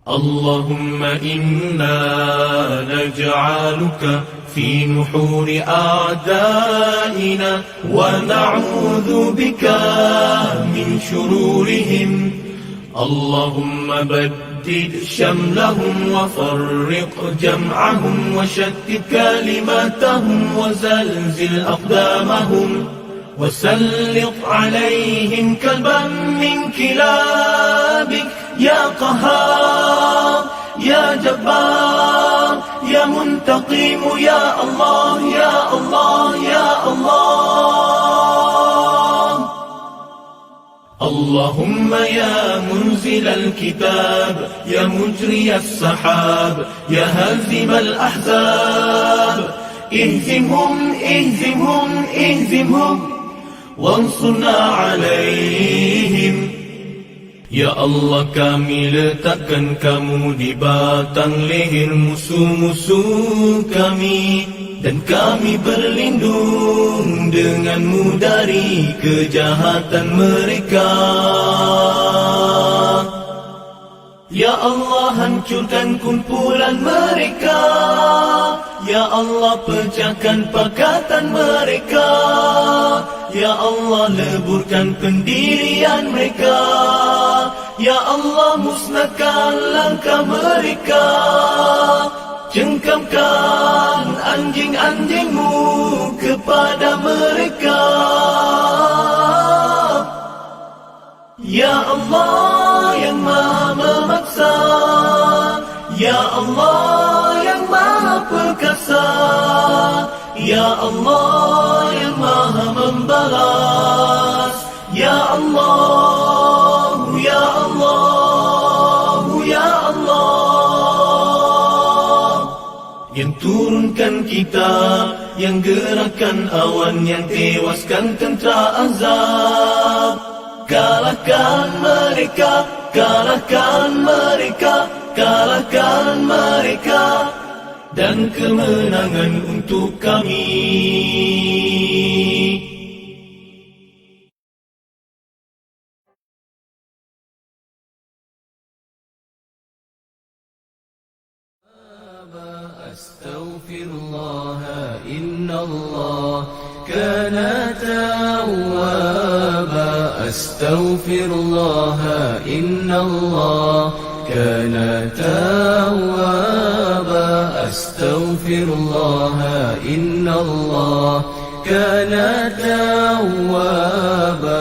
اللهم إنا نجعلك في نحور أعدائنا ونعوذ بك من شرورهم. اللهم بدد شملهم وفرق جمعهم وشتت كلماتهم وزلزل أقدامهم وسلط عليهم كلبا من كلابك يا قهار يا جبار يا منتقم يا الله يا الله يا الله. اللهم يا منزل الكتاب يا مجري السحاب يا هازم الأحزاب اهزمهم اهزمهم اهزمهم وانصرنا عليهم. Ya Allah, kami letakkan kamu di batang leher musuh-musuh kami, dan kami berlindung denganmu dari kejahatan mereka. Ya Allah, hancurkan kumpulan mereka. Ya Allah, pecahkan pakatan mereka. Ya Allah, leburkan pendirian mereka. Ya Allah, musnahkan langkah mereka. Cengkamkan anjing-anjingmu kepada mereka. Ya Allah yang maha memaksa, Ya Allah yang maha perkasa, Ya Allah yang maha membalas, Ya Allah, Ya Allah, Ya Allah. Yang turunkan kitab, yang gerakkan awan, yang tewaskan tentera azab. Kalahkan mereka, kalahkan mereka, kalahkan mereka, dan kemenangan untuk kami. Astaghfirullah, innallah kana tawwaba. Astaghfirullah, innallah kana tawwaba. Astaghfirullah, innallah kana tawwaba.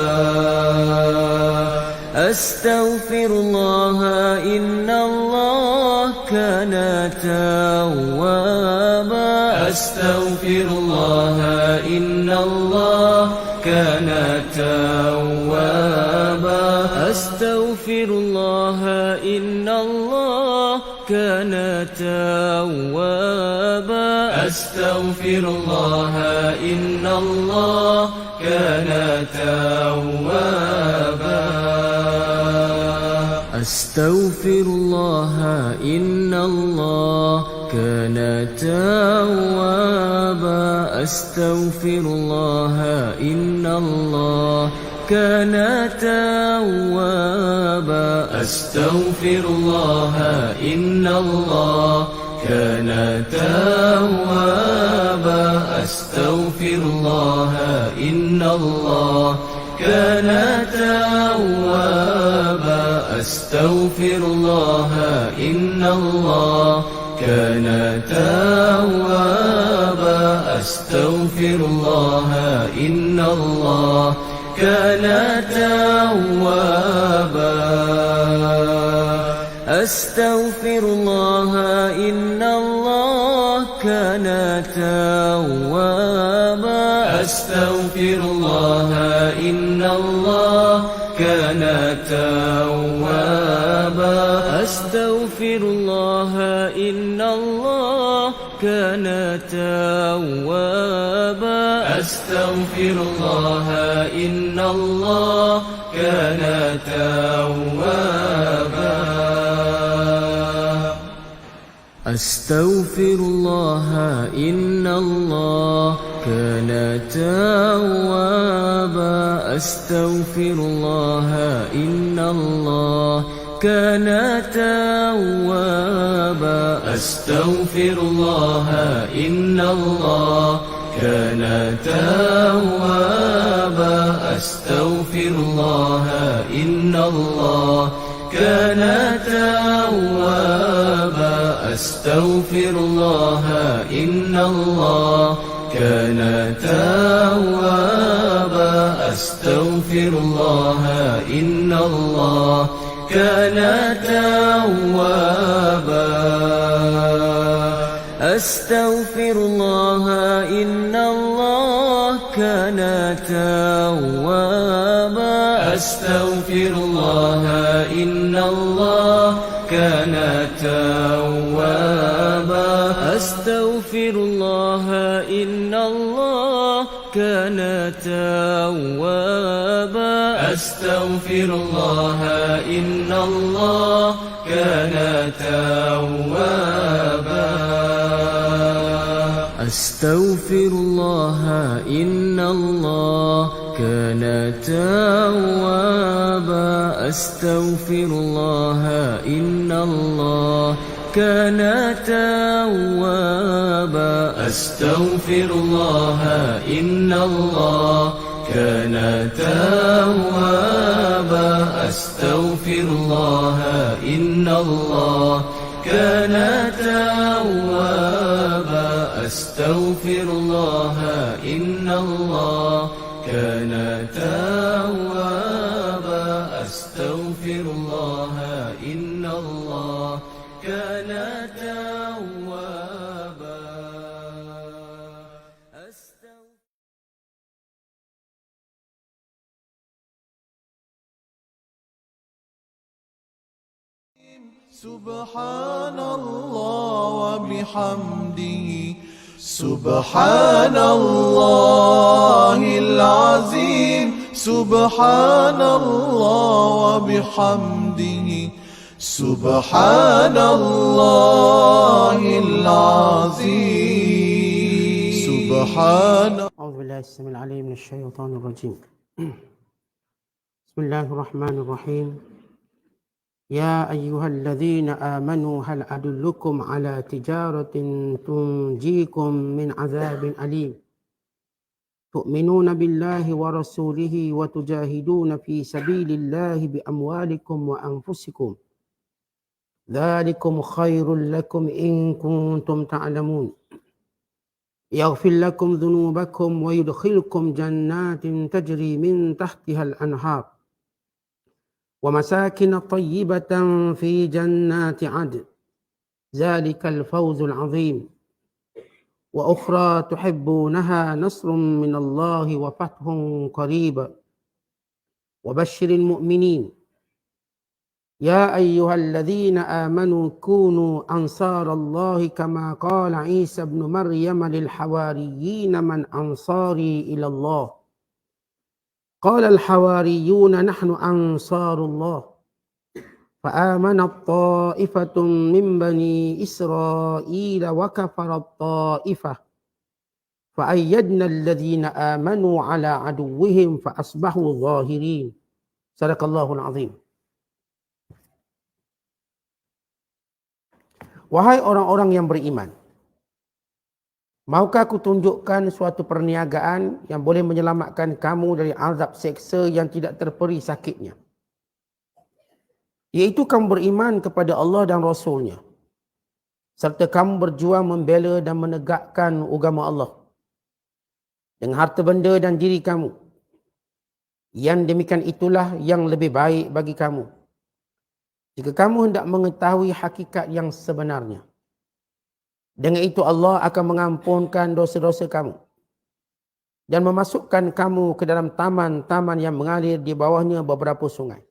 Astaghfirullah, innallah kana tawwaba. Astaghfirullah, innallah kana tawwaba. Astaghfirullah, innallah kana tawwaba. Astaghfirullah, innallah kana tawwaba. Astaghfirullah, innallah kana tawwaba. Astaghfirullah, innallah kana tawwaba. Astaghfirullah, innallah kana tawwaba. Astaghfirullah, innallah kana tawwaba. Astaghfirullah, innallah kana tawwaba. Astaghfirullah, innallah kana tawwaba. Astaghfirullah, innallah kana tawwaba. Astaghfirullah, innallah kana tawwaba. Astaghfirullah, innallah kana tawwaba. Astaghfirullah, innallah kana tawwaba. Astaghfirullah, innallah kana tawwaba. Astaghfirullah, innallah كان توابا أستغفر الله إن الله كان توابا أستغفر الله إن الله كان توابا أستغفر الله إن الله كان توابا أستغفر الله إن الله كان توابا أستغفر الله إن الله كان توابا أستغفر الله إن الله كان توابا أستغفر الله إن الله كان توابا أستغفر الله إن الله كان توابا أستغفر الله إن الله كان توابا أستغفر الله إن الله كان توابا أستغفر الله إن الله كان توابا أستغفر الله إن الله كان توابا أستغفر الله إن الله كان توابا أستغفر الله إن الله كان توابا سبحان الله وبحمده سبحان الله العظيم سبحان الله وبحمده سبحان الله العظيم سبحان. أعوذ بالله السميع العليم من الشيطان الرجيم. بسم الله الرحمن الرحيم. يا أيها الذين آمنوا هل أدلكم على تجارة تنجيكم من عذاب أليم تؤمنون بالله ورسوله وتجاهدون في سبيل الله بأموالكم وأنفسكم ذلكم خير لكم إن كنتم تعلمون يغفر لكم ذنوبكم ويدخلكم جنات تجري من تحتها الأنهار ومساكن طيبة في جنات عدن ذلك الفوز العظيم وأخرى تحبونها نصر من الله وفتح قريب وبشر المؤمنين يا أيها الذين آمنوا كونوا أنصار الله كما قال عيسى ابن مريم للحواريين من أنصاري إلى الله قال الحواريون نحن أنصار الله فآمنت طائفة من بني إسرائيل وكفرت طائفة فأيدنا الذين آمنوا على عدوهم فأصبحوا ظاهرين. صدق الله العظيم. Wahai orang-orang yang beriman, maukah aku tunjukkan suatu perniagaan yang boleh menyelamatkan kamu dari azab seksa yang tidak terperi sakitnya? Iaitu kamu beriman kepada Allah dan Rasul-Nya, serta kamu berjuang membela dan menegakkan agama Allah dengan harta benda dan diri kamu. Yang demikian itulah yang lebih baik bagi kamu, jika kamu hendak mengetahui hakikat yang sebenarnya. Dengan itu Allah akan mengampunkan dosa-dosa kamu dan memasukkan kamu ke dalam taman-taman yang mengalir di bawahnya beberapa sungai,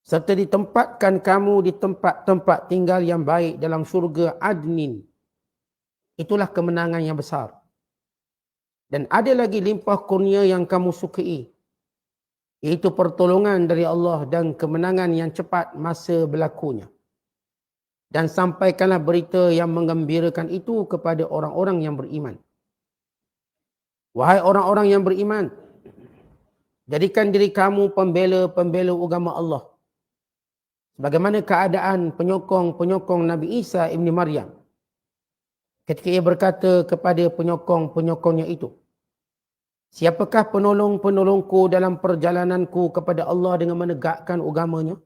serta ditempatkan kamu di tempat-tempat tinggal yang baik dalam syurga Adnin. Itulah kemenangan yang besar. Dan ada lagi limpah kurnia yang kamu sukai, iaitu pertolongan dari Allah dan kemenangan yang cepat masa berlakunya. Dan sampaikanlah berita yang menggembirakan itu kepada orang-orang yang beriman. Wahai orang-orang yang beriman, jadikan diri kamu pembela-pembela agama Allah Sebagaimana keadaan penyokong-penyokong Nabi Isa ibni Maryam. Ketika ia berkata kepada penyokong-penyokongnya itu, siapakah penolong-penolongku dalam perjalananku kepada Allah dengan menegakkan agamanya?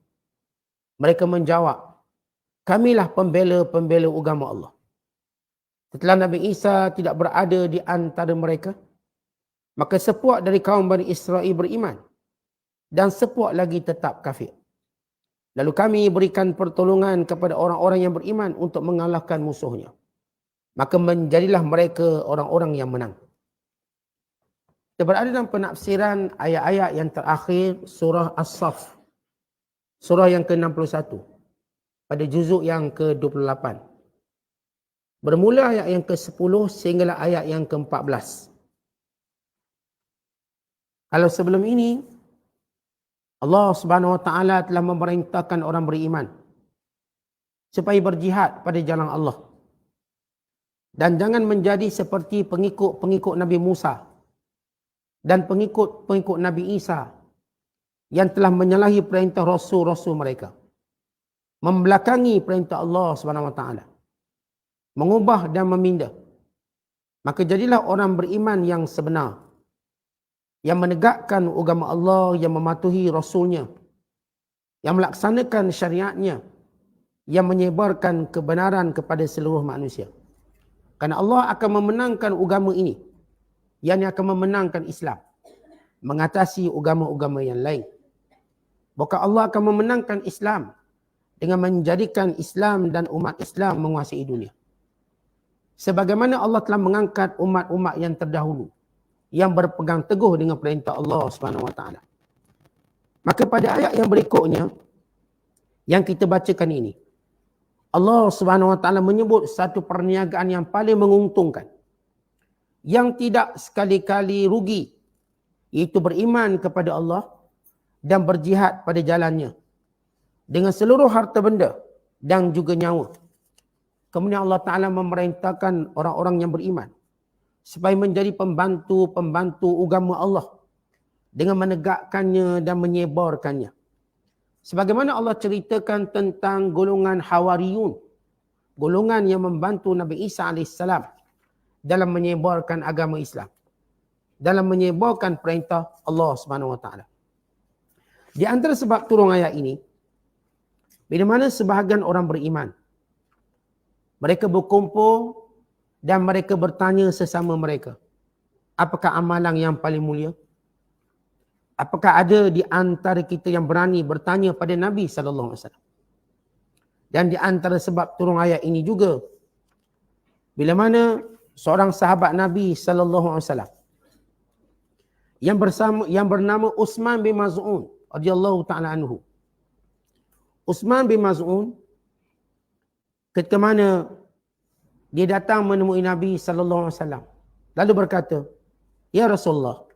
Mereka menjawab, kamilah pembela-pembela agama Allah. Setelah Nabi Isa tidak berada di antara mereka, maka sepuak dari kaum Bani Israel beriman dan sepuak lagi tetap kafir. Lalu kami berikan pertolongan kepada orang-orang yang beriman untuk mengalahkan musuhnya. Maka menjadilah mereka orang-orang yang menang. Kita berada dalam penafsiran ayat-ayat yang terakhir surah As-Saff. Surah yang ke-61. Pada juzuk yang ke-28. Bermula ayat yang ke-10 sehinggalah ayat yang ke-14. Kalau sebelum ini, Allah Subhanahu Wa Taala telah memerintahkan orang beriman supaya berjihad pada jalan Allah. Dan jangan menjadi seperti pengikut-pengikut Nabi Musa dan pengikut-pengikut Nabi Isa yang telah menyalahi perintah Rasul-Rasul mereka. Membelakangi perintah Allah Subhanahu Wa Taala. Mengubah dan memindah. Maka jadilah orang beriman yang sebenar. Yang menegakkan agama Allah, yang mematuhi Rasulnya. Yang melaksanakan syariatnya. Yang menyebarkan kebenaran kepada seluruh manusia. Karena Allah akan memenangkan agama ini. Yang akan memenangkan Islam. Mengatasi agama-agama yang lain. Bukan Allah akan memenangkan Islam. Dengan menjadikan Islam dan umat Islam menguasai dunia. Sebagaimana Allah telah mengangkat umat-umat yang terdahulu. Yang berpegang teguh dengan perintah Allah SWT. Maka pada ayat yang berikutnya. Yang kita bacakan ini. Allah SWT menyebut satu perniagaan yang paling menguntungkan. Yang tidak sekali-kali rugi. Iaitu beriman kepada Allah. Dan berjihad pada jalannya. Dengan seluruh harta benda. Dan juga nyawa. Kemudian Allah Ta'ala memerintahkan orang-orang yang beriman. Supaya menjadi pembantu-pembantu agama Allah. Dengan menegakkannya dan menyebarkannya. Sebagaimana Allah ceritakan tentang golongan Hawariyun. Golongan yang membantu Nabi Isa AS. Dalam menyebarkan agama Islam. Dalam menyebarkan perintah Allah SWT. Di antara sebab turun ayat ini. Bila mana sebahagian orang beriman. Mereka berkumpul dan mereka bertanya sesama mereka. Apakah amalan yang paling mulia? Apakah ada di antara kita yang berani bertanya pada Nabi SAW? Dan di antara sebab turun ayat ini juga. Bila mana seorang sahabat Nabi SAW. Yang bernama Utsman bin Maz'un. Radhiyallahu ta'ala anhu. Utsman bin Maz'un. Ketika mana dia datang menemui Nabi SAW. Lalu berkata, Ya Rasulullah,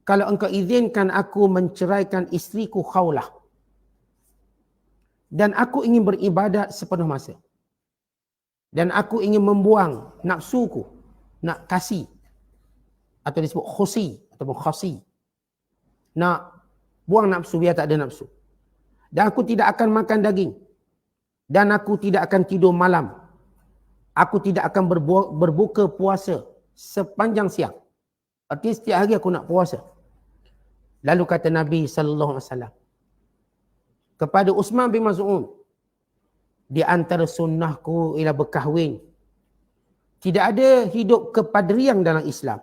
kalau engkau izinkan aku menceraikan isteriku Khawlah. Dan aku ingin beribadat sepenuh masa. Dan aku ingin membuang nafsuku. Nak kasih. Atau disebut khusi. Ataupun khasi. Nak buang nafsu biar tak ada nafsu. Dan aku tidak akan makan daging. Dan aku tidak akan tidur malam. Aku tidak akan berbuka puasa sepanjang siang. Artinya setiap hari aku nak puasa. Lalu kata Nabi SAW kepada Utsman bin Maz'un, di antara sunnahku ialah berkahwin. Tidak ada hidup kepadrian dalam Islam.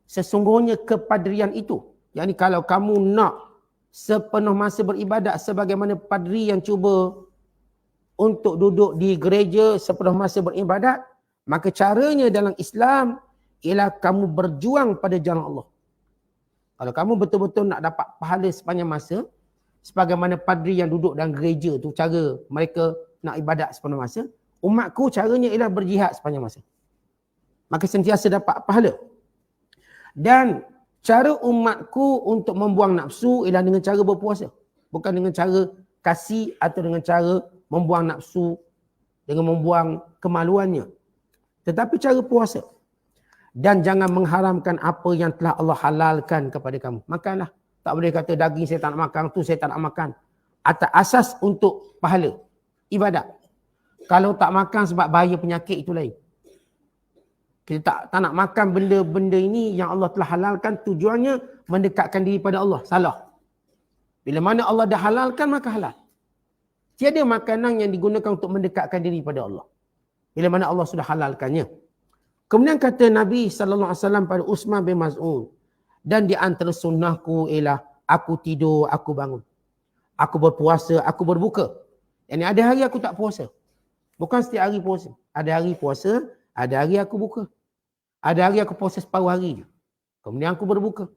Sesungguhnya kepadrian itu, yakni kalau kamu nak sepenuh masa beribadat sebagaimana padri yang cuba untuk duduk di gereja sepenuh masa beribadat, maka caranya dalam Islam ialah kamu berjuang pada jalan Allah. Kalau kamu betul-betul nak dapat pahala sepanjang masa, sebagaimana padri yang duduk dalam gereja tu, cara mereka nak ibadat sepenuh masa, umatku caranya ialah berjihad sepanjang masa. Maka sentiasa dapat pahala. Dan cara umatku untuk membuang nafsu ialah dengan cara berpuasa. Bukan dengan cara kasih atau dengan cara membuang nafsu, dengan membuang kemaluannya. Tetapi cara puasa. Dan jangan mengharamkan apa yang telah Allah halalkan kepada kamu. Makanlah. Tak boleh kata daging saya tak nak makan, tu saya tak nak makan. atas asas untuk pahala ibadat. Kalau tak makan sebab bahaya penyakit itu lain. Kita tak nak makan benda-benda ini yang Allah telah halalkan, tujuannya mendekatkan diri pada Allah. Salah. Bila mana Allah dah halalkan, maka halal. Tiada makanan yang digunakan untuk mendekatkan diri pada Allah. Bila mana Allah sudah halalkannya. Kemudian kata Nabi SAW pada Uthman bin Maz'un, dan di antara sunnahku ialah aku tidur, aku bangun. Aku berpuasa, aku berbuka. Yang ada hari aku tak puasa. Bukan setiap hari puasa. Ada hari puasa, ada hari aku buka. Ada hari aku puasa separuh hari je. Kemudian aku berbuka.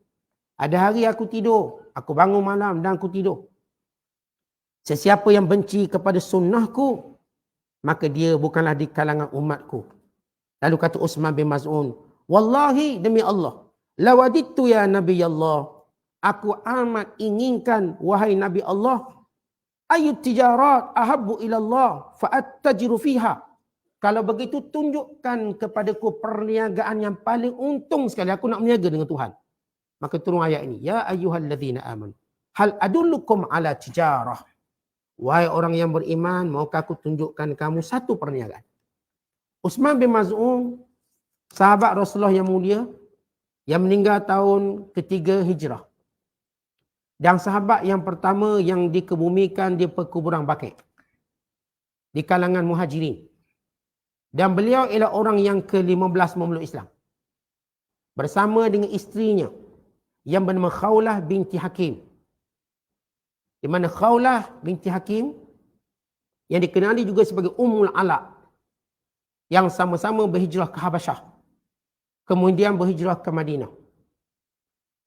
Ada hari aku tidur, aku bangun malam dan aku tidur. Sesiapa yang benci kepada sunnahku, maka dia bukanlah di kalangan umatku. Lalu kata Uthman bin Maz'un, wallahi demi Allah, lawadittu ya Nabi Allah, aku amat inginkan wahai Nabi Allah, ayut tijarat ahabbu ilallah fa'attajiru fiha. Kalau begitu tunjukkan kepadaku perniagaan yang paling untung sekali. Aku nak berniaga dengan Tuhan. Maka turun ayat ini. Ya ayyuhalladzina amanu. Hal adullukum ala tijarah. Wahai orang yang beriman, maukah aku tunjukkan kamu satu perniagaan. Uthman bin Maz'un, sahabat Rasulullah yang mulia, yang meninggal tahun ketiga Hijrah. Dan sahabat yang pertama yang dikebumikan di perkuburan Baqi' di kalangan muhajirin. Dan beliau ialah orang yang ke-15 memeluk Islam. Bersama dengan isterinya yang bernama Khawlah binti Hakim. Di mana Khawlah binti Hakim yang dikenali juga sebagai Ummul Ala, yang sama-sama berhijrah ke Habasyah. Kemudian berhijrah ke Madinah.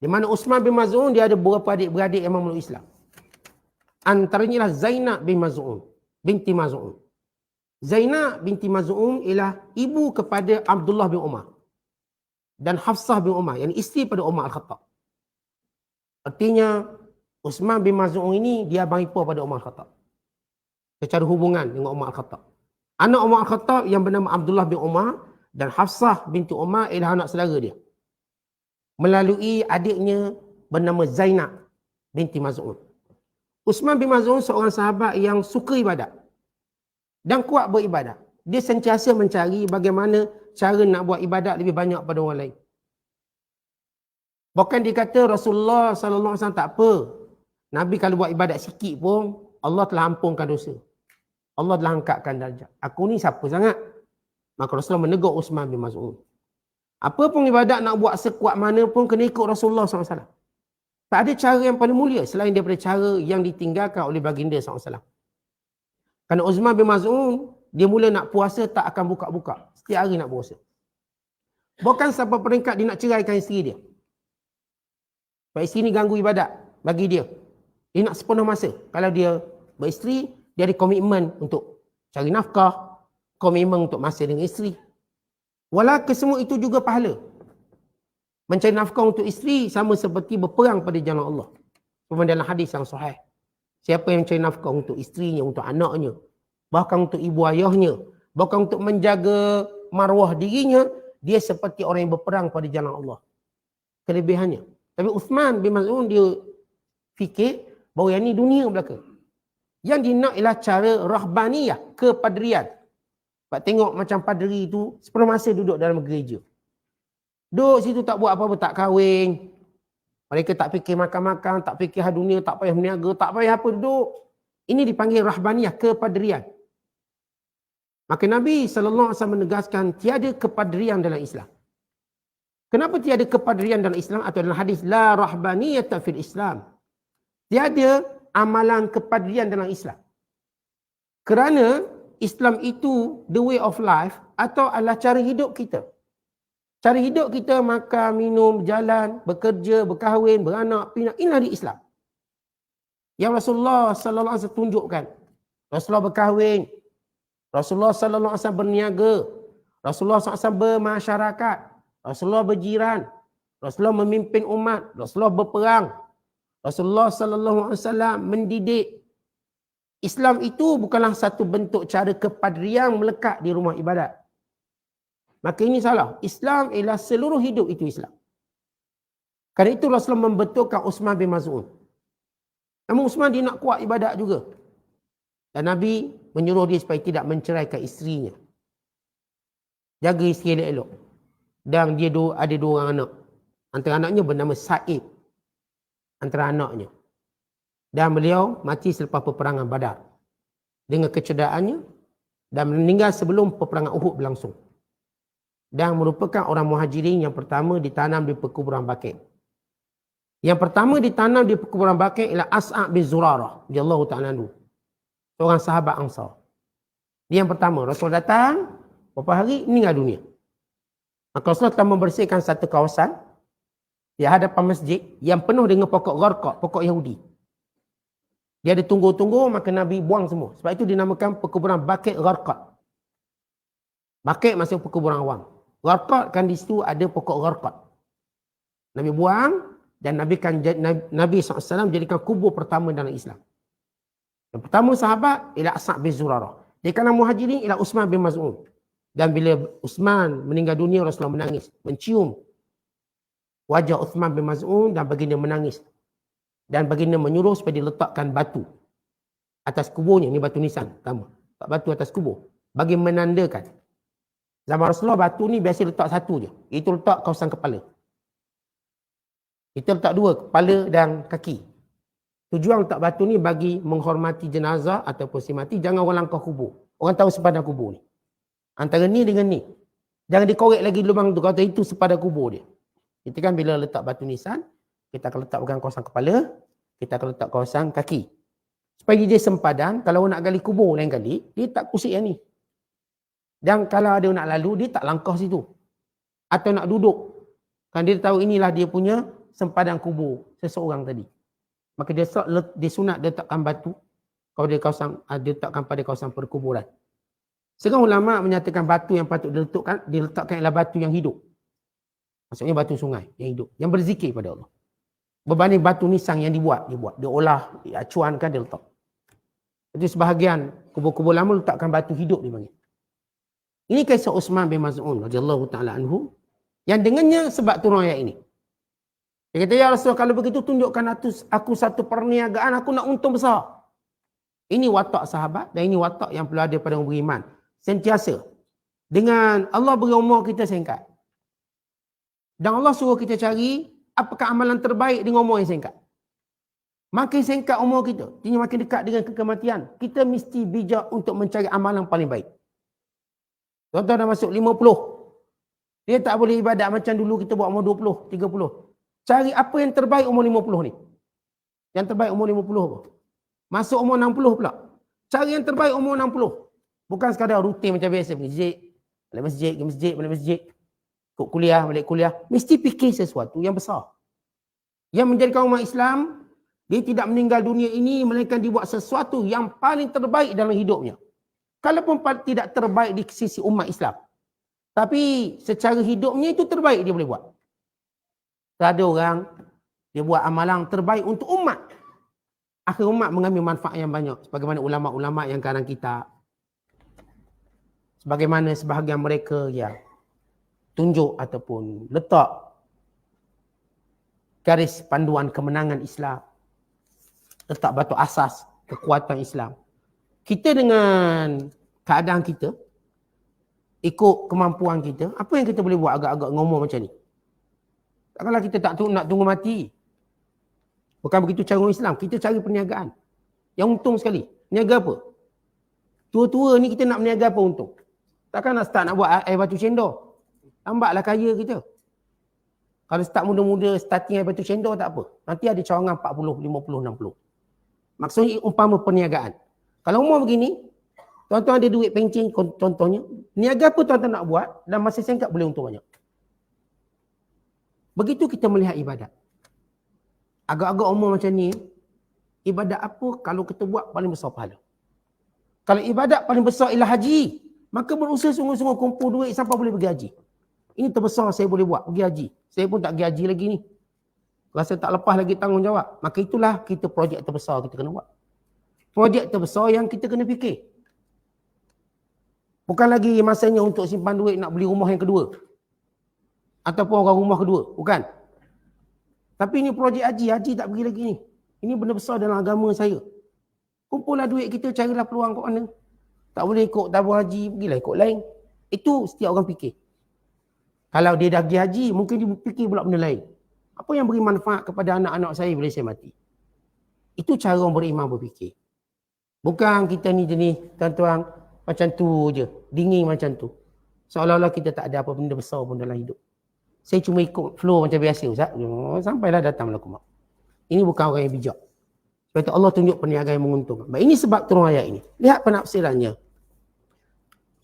Di mana Uthman bin Maz'un dia ada beberapa adik-beradik yang memeluk Islam. Antaranya lah Zainab bin Maz'un, binti Maz'un. Zainab binti Maz'un ialah ibu kepada Abdullah bin Umar dan Hafsah bin Umar, yang isteri pada Umar Al-Khattab. Artinya Uthman bin Maz'un ini dia abang ipar pada Umar Al-Khattab. Secara hubungan dengan Umar Al-Khattab. Anak Umar Al-Khattab yang bernama Abdullah bin Umar dan Hafsah binti Umar ialah anak saudara dia. Melalui adiknya bernama Zainab binti Maz'un. Uthman bin Maz'un seorang sahabat yang suka ibadat dan kuat beribadat. Dia sentiasa mencari bagaimana cara nak buat ibadat lebih banyak pada orang lain. Bahkan dia kata Rasulullah SAW tak apa. Nabi kalau buat ibadat sikit pun, Allah telah ampunkan dosa. Allah telah angkatkan darjat. Aku ni siapa sangat? Maka Rasulullah menegur Uthman bin Maz'un. Apa pun ibadat nak buat sekuat mana pun kena ikut Rasulullah SAW. Tak ada cara yang paling mulia selain daripada cara yang ditinggalkan oleh baginda SAW. Kerana Uthman bin Maz'un, dia mula nak puasa tak akan buka-buka. Setiap hari nak puasa. Bahkan sampai peringkat dia nak ceraikan isteri dia. Sebab isteri ni ganggu ibadat bagi dia. Dia nak sepenuh masa. Kalau dia beristeri, dia ada komitmen untuk cari nafkah, komitmen untuk masa dengan isteri. Walau kesemua itu juga pahala. Mencari nafkah untuk isteri sama seperti berperang pada jalan Allah. Seperti dalam hadis yang sahih. Siapa yang cari nafkah untuk isterinya, untuk anaknya, bahkan untuk ibu ayahnya, bahkan untuk menjaga maruah dirinya, dia seperti orang yang berperang pada jalan Allah. Kelebihannya. Tapi Uthman bin Maz'un dia fikir bahawa yang ni dunia belaka. Yang dia nak ialah cara rahbaniyah, kepadrian. Sebab tengok macam padri itu sepenuh masa duduk dalam gereja. Duduk situ tak buat apa-apa, tak kahwin. Mereka tak fikir makan-makan, tak fikir hal dunia, tak payah berniaga, tak payah apa, duduk. Ini dipanggil rahbaniyah, kepadrian. Maka Nabi SAW menegaskan tiada kepadrian dalam Islam. Kenapa tiada kepadrian dalam Islam? Atau dalam hadis, la rahbaniyata fil Islam. Tiada amalan kepadrian dalam Islam. Kerana Islam itu the way of life atau adalah cara hidup kita. Cara hidup kita makan, minum, jalan, bekerja, berkahwin, beranak, pinak. Inilah di Islam. Yang Rasulullah SAW tunjukkan. Rasulullah berkahwin. Rasulullah SAW berniaga. Rasulullah SAW bermasyarakat. Rasulullah berjiran. Rasulullah memimpin umat. Rasulullah berperang. Rasulullah SAW mendidik. Islam itu bukanlah satu bentuk cara kepadrian melekat di rumah ibadat. Maka ini salah. Islam ialah seluruh hidup itu Islam. Kerana itu Rasulullah membetulkan Uthman bin Maz'un. Namun Uthman dia nak kuat ibadat juga. Dan Nabi menyuruh dia supaya tidak menceraikan isterinya. Jaga isteri elok-elok. Dan dia ada 2 orang anak. Antara anaknya bernama Sa'id. Antara anaknya. Dan beliau mati selepas peperangan Badar. Dengan kecerdaannya. Dan meninggal sebelum peperangan Uhud berlangsung. Dan merupakan orang Muhajirin yang pertama ditanam di perkuburan Baqi'. Yang pertama ditanam di perkuburan Baqi' ialah As'ad bin Zurarah radhiyallahu ta'ala anhu. Seorang sahabat Ansar. Dia yang pertama. Rasul datang, beberapa hari meninggal dunia. Maka Rasulullah telah membersihkan satu kawasan di hadapan masjid yang penuh dengan pokok gharqad, pokok Yahudi. Dia ada tunggu-tunggu, maka Nabi buang semua. Sebab itu dinamakan perkuburan Baqi' Gharqad. Baqi' maksud perkuburan awam. Gharqad kan di situ ada pokok gharqad. Nabi buang dan Nabi SAW jadikan kubur pertama dalam Islam. Yang pertama sahabat ialah As'ad bin Zurarah. Di kalangan Muhajirin ialah Uthman bin Maz'un. Dan bila Uthman meninggal dunia, Rasulullah menangis, mencium wajah Uthman bin Maz'un dan baginda menangis. Dan baginda menyuruh supaya diletakkan batu atas kuburnya. Ini batu nisan pertama. Batu atas kubur. Bagi menandakan. Zaman Rasulullah batu ni biasa letak satu je. Itu letak kawasan kepala. Kita letak 2, kepala dan kaki. Tujuan letak batu ni bagi menghormati jenazah ataupun si mati. Jangan orang langkah kubur. Orang tahu sepadan kubur ni. Antara ni dengan ni. Jangan dikorek lagi lubang tu. Kata itu sepadan kubur dia. Kita kan bila letak batu nisan, kita akan letak bukan kawasan kepala, kita akan letak kawasan kaki. Supaya dia sempadan, kalau nak gali kubur lain kali, dia tak kusik yang ni. Dan kalau ada nak lalu, dia tak langkah situ. Atau nak duduk. Kan dia tahu inilah dia punya sempadan kubur seseorang tadi. Maka dia sunat letakkan batu kalau dia letakkan pada kawasan perkuburan. Sekarang ulama menyatakan batu yang patut diletakkan ialah batu yang hidup. Maksudnya batu sungai yang hidup, yang berzikir pada Allah. Berbanding batu nisan yang dibuat, dia olah, dia acuankan, dia letak. Itu sebahagian kubur-kubur lama letakkan batu hidup dia panggil. Ini kisah Uthman bin Maz'un radhiyallahu ta'ala anhu yang dengannya sebab turun ayat ini. Dia kata, ya Rasul, kalau begitu tunjukkan aku satu perniagaan, aku nak untung besar. Ini watak sahabat dan ini watak yang perlu ada pada orang beriman. Sentiasa. Dengan Allah beri umur kita singkat. Dan Allah suruh kita cari apakah amalan terbaik dengan umur yang singkat. Makin singkat umur kita, dia makin dekat dengan kematian. Kita mesti bijak untuk mencari amalan paling baik. Contoh dah masuk 50. Dia tak boleh ibadat macam dulu kita buat umur 20, 30. Cari apa yang terbaik umur 50 ni. Yang terbaik umur 50 apa? Masuk umur 60 pula. Cari yang terbaik umur 60. Bukan sekadar rutin macam biasa. Balik masjid, balik masjid. Ikut kuliah, balik kuliah. Mesti fikir sesuatu yang besar. Yang menjadikan umat Islam, dia tidak meninggal dunia ini, melainkan dibuat sesuatu yang paling terbaik dalam hidupnya. Kalaupun tidak terbaik di sisi umat Islam. Tapi secara hidupnya itu terbaik dia boleh buat. Ada orang, dia buat amalan terbaik untuk umat. Akhir umat mengambil manfaat yang banyak. Sebagaimana ulama-ulama yang karang kita. Sebagaimana sebahagian mereka yang tunjuk ataupun letak garis panduan kemenangan Islam. Letak batu asas kekuatan Islam. Kita dengan keadaan kita, ikut kemampuan kita, apa yang kita boleh buat agak-agak ngomong macam ni? Takkanlah kita tak nak tunggu mati. Bukan begitu cara orang Islam. Kita cari perniagaan. Yang untung sekali. Niaga apa? Tua-tua ni kita nak berniaga apa untung? Takkan nak start nak buat air batu cendor. Lambatlah kaya kita. Kalau start muda-muda, starting air batu cendor tak apa. Nanti ada cawangan 40, 50, 60. Maksudnya umpama perniagaan. Kalau umur begini, tuan-tuan ada duit pencen contohnya. Niaga apa tuan-tuan nak buat dan masa singkat boleh untung banyak. Begitu kita melihat ibadat. Agak-agak umur macam ni, ibadat apa kalau kita buat paling besar pahala? Kalau ibadat paling besar ialah haji, maka berusaha sungguh-sungguh kumpul duit sampai boleh pergi haji. Ini terbesar saya boleh buat, pergi haji. Saya pun tak pergi haji lagi ni. Rasa tak lepas lagi tanggungjawab. Maka itulah kita projek terbesar kita kena buat. Projek terbesar yang kita kena fikir. Bukan lagi masanya untuk simpan duit nak beli rumah yang kedua. Ataupun orang rumah kedua. Bukan. Tapi ini projek haji. Haji tak pergi lagi ni. Ini benda besar dalam agama saya. Kumpullah duit kita, carilah peluang kat mana. Tak boleh ikut tabung haji, pergilah ikut lain. Itu setiap orang fikir. Kalau dia dah pergi haji, mungkin dia fikir pula benda lain. Apa yang beri manfaat kepada anak-anak saya bila saya mati? Itu cara orang beriman berfikir. Bukan kita ni jenis, tuan-tuan, macam tu je. Dingin macam tu. Seolah-olah kita tak ada apa benda besar pun dalam hidup. Saya cuma ikut flow macam biasa, Ustaz. Sampailah datang malaku maut. Ini bukan orang yang bijak. Sebab itu Allah tunjuk perniagaan yang menguntungkan. Baik, ini sebab turun ayat ini. Lihat penafsirannya.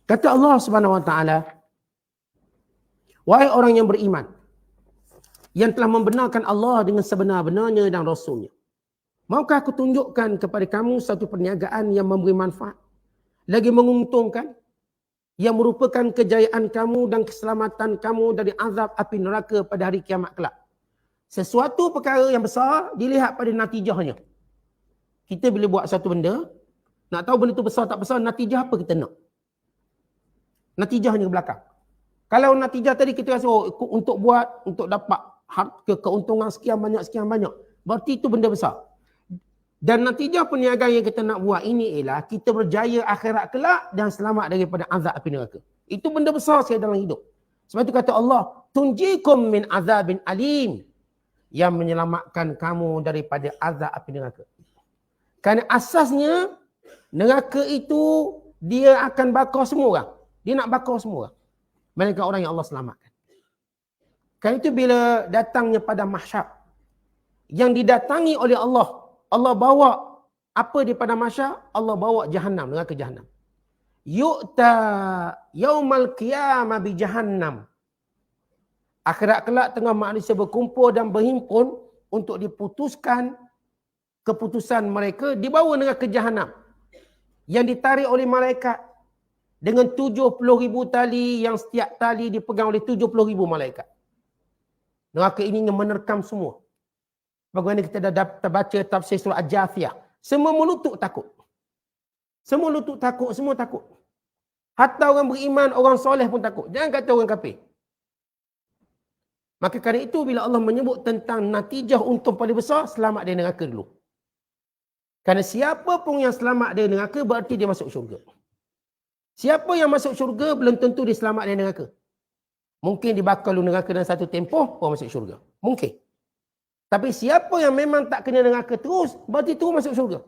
Kata Allah Subhanahu Wa Taala, wahai orang yang beriman, yang telah membenarkan Allah dengan sebenar-benarnya dan Rasulnya. Maukah aku tunjukkan kepada kamu satu perniagaan yang memberi manfaat, lagi menguntungkan, yang merupakan kejayaan kamu dan keselamatan kamu dari azab api neraka pada hari kiamat kelak. Sesuatu perkara yang besar dilihat pada natijahnya. Kita bila buat satu benda, nak tahu benda tu besar tak besar, natijah apa kita nak? Natijahnya ke belakang. Kalau natijah tadi kita rasa untuk buat, untuk dapat keuntungan sekian banyak, berarti itu benda besar. Dan natijah perniagaan yang kita nak buat ini ialah kita berjaya akhirat kelak dan selamat daripada azab api neraka. Itu benda besar sekali dalam hidup. Sebab itu kata Allah, tunjikum min azabin alim, yang menyelamatkan kamu daripada azab api neraka. Kerana asasnya neraka itu dia akan bakar semua orang. Dia nak bakar semua orang. Melainkan orang yang Allah selamatkan. Kerana itu bila datangnya pada mahsyar yang didatangi oleh Allah, Allah bawa apa di pada mahsyar? Allah bawa jahannam, neraka jahannam. Yu'ta yaumal qiyamah bi jahannam. Akhirat kelak tengah manusia berkumpul dan berhimpun untuk diputuskan keputusan mereka, dibawa neraka jahannam yang ditarik oleh malaikat dengan 70,000 tali yang setiap tali dipegang oleh 70,000 malaikat. Neraka ini menerkam semua. Bagaimana kita dah terbaca tafsir surah Al-Jathiyah. Semua melutut takut. Semua lutut takut, semua takut. Hatta orang beriman, orang soleh pun takut. Jangan kata orang kafir. Maka kerana itu bila Allah menyebut tentang natijah untung paling besar, selamat dari neraka dulu. Kerana siapa pun yang selamat dari neraka berarti dia masuk syurga. Siapa yang masuk syurga belum tentu dia selamat dari neraka. Mungkin dibakar dulu neraka dalam satu tempoh, orang masuk syurga. Mungkin. Tapi siapa yang memang tak kena neraka terus, berarti terus masuk syurga.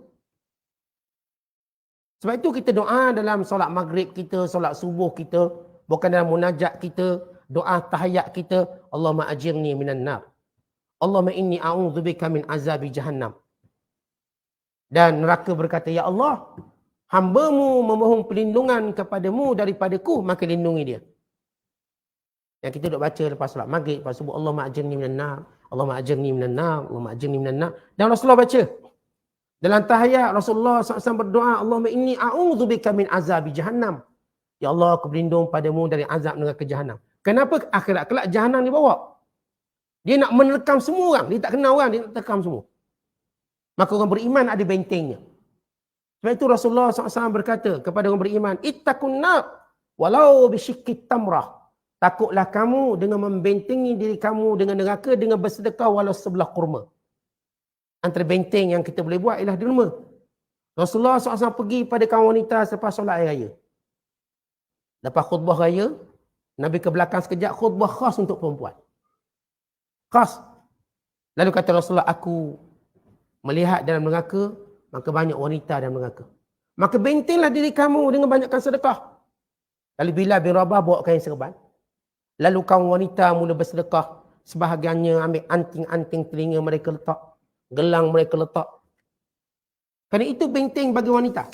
Sebab itu kita doa dalam solat maghrib kita, solat subuh kita, bukan dalam munajat kita, doa tahiyat kita, Allahumma ajirni minan nar. Allahumma inni a'udzubika min azabi jahannam. Dan neraka berkata, ya Allah, hamba-Mu memohon perlindungan kepadamu daripadaku, maka lindungi dia. Yang kita duk baca lepas solat maghrib, lepas subuh, Allahumma ajirni minan nar, Allahumma ajirni minan nar, Allahumma ajirni minan nar. Dan Rasulullah baca. Dalam tahiyat Rasulullah SAW berdoa, Allahumma inni a'udzubika min azabi jahannam. Ya Allah, aku berlindung padamu dari azab neraka jahannam. Kenapa akhirat kelak jahannam dibawa? Dia nak menerkam semua orang. Dia tak kenal orang, dia nak terkam semua. Maka orang beriman ada bentengnya. Sebab itu Rasulullah SAW berkata kepada orang beriman, ittaqun nar walau bisyikki tamrah. Takutlah kamu dengan membentengi diri kamu dengan neraka dengan bersedekah walau sebelah kurma. Antara benteng yang kita boleh buat ialah derma. Rasulullah SAW pergi pada kaum wanita selepas solat raya. Lepas khutbah raya, Nabi ke belakang sekejap, khutbah khas untuk perempuan. Khas. Lalu kata Rasulullah, aku melihat dalam neraka, maka banyak wanita dalam neraka. Maka bentenglah diri kamu dengan banyakkan sedekah. Lalu Bilal bin Rabah bawa kain serban. Lalu kaum wanita mula bersedekah. Sebahagiannya ambil anting-anting telinga mereka letak. Gelang mereka letak. Kerana itu benteng bagi wanita.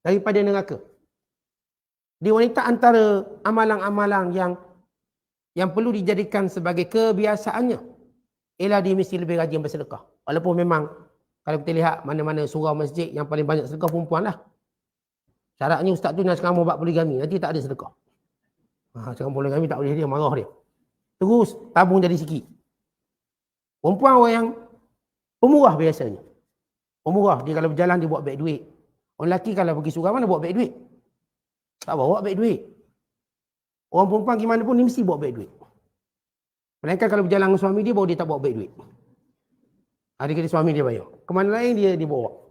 Daripada neraka. Di wanita antara amalan-amalan yang perlu dijadikan sebagai kebiasaannya. Ialah dia mesti lebih rajin bersedekah. Walaupun memang kalau kita lihat mana-mana surau masjid yang paling banyak sedekah perempuan lah. Syaratnya ustaz tu nak sekarang buat poligami. Nanti tak ada sedekah. Sekarang poligami tak boleh, dia marah dia. Terus tabung jadi sikit. Perempuan orang yang pemurah biasanya. Pemurah. Dia kalau berjalan dia bawa beg duit. Orang lelaki kalau pergi surau mana bawa beg duit? Tak bawa beg duit. Orang perempuan gimana pun dia mesti bawa beg duit. Melainkan kalau berjalan dengan suami dia baru dia tak bawa beg duit. Dia kata suami dia bayar. Kemana lain dia dibawa.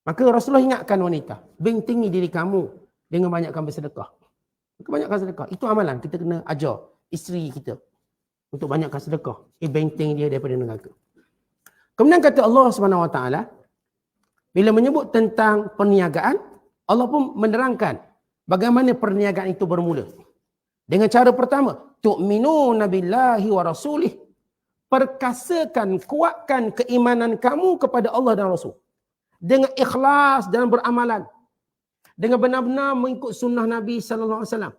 Maka Rasulullah ingatkan wanita, bentengi diri kamu dengan banyakkan bersedekah. Banyakkan sedekah. Itu amalan. Kita kena ajar isteri kita untuk banyakkan sedekah. Benteng dia daripada neraka. Kemudian kata Allah SWT, bila menyebut tentang perniagaan, Allah pun menerangkan bagaimana perniagaan itu bermula. Dengan cara pertama, tu'minuna billahi wa rasulih. Perkasakan, kuatkan keimanan kamu kepada Allah dan Rasul. Dengan ikhlas dalam beramalan. Dengan benar-benar mengikut sunnah Nabi SAW.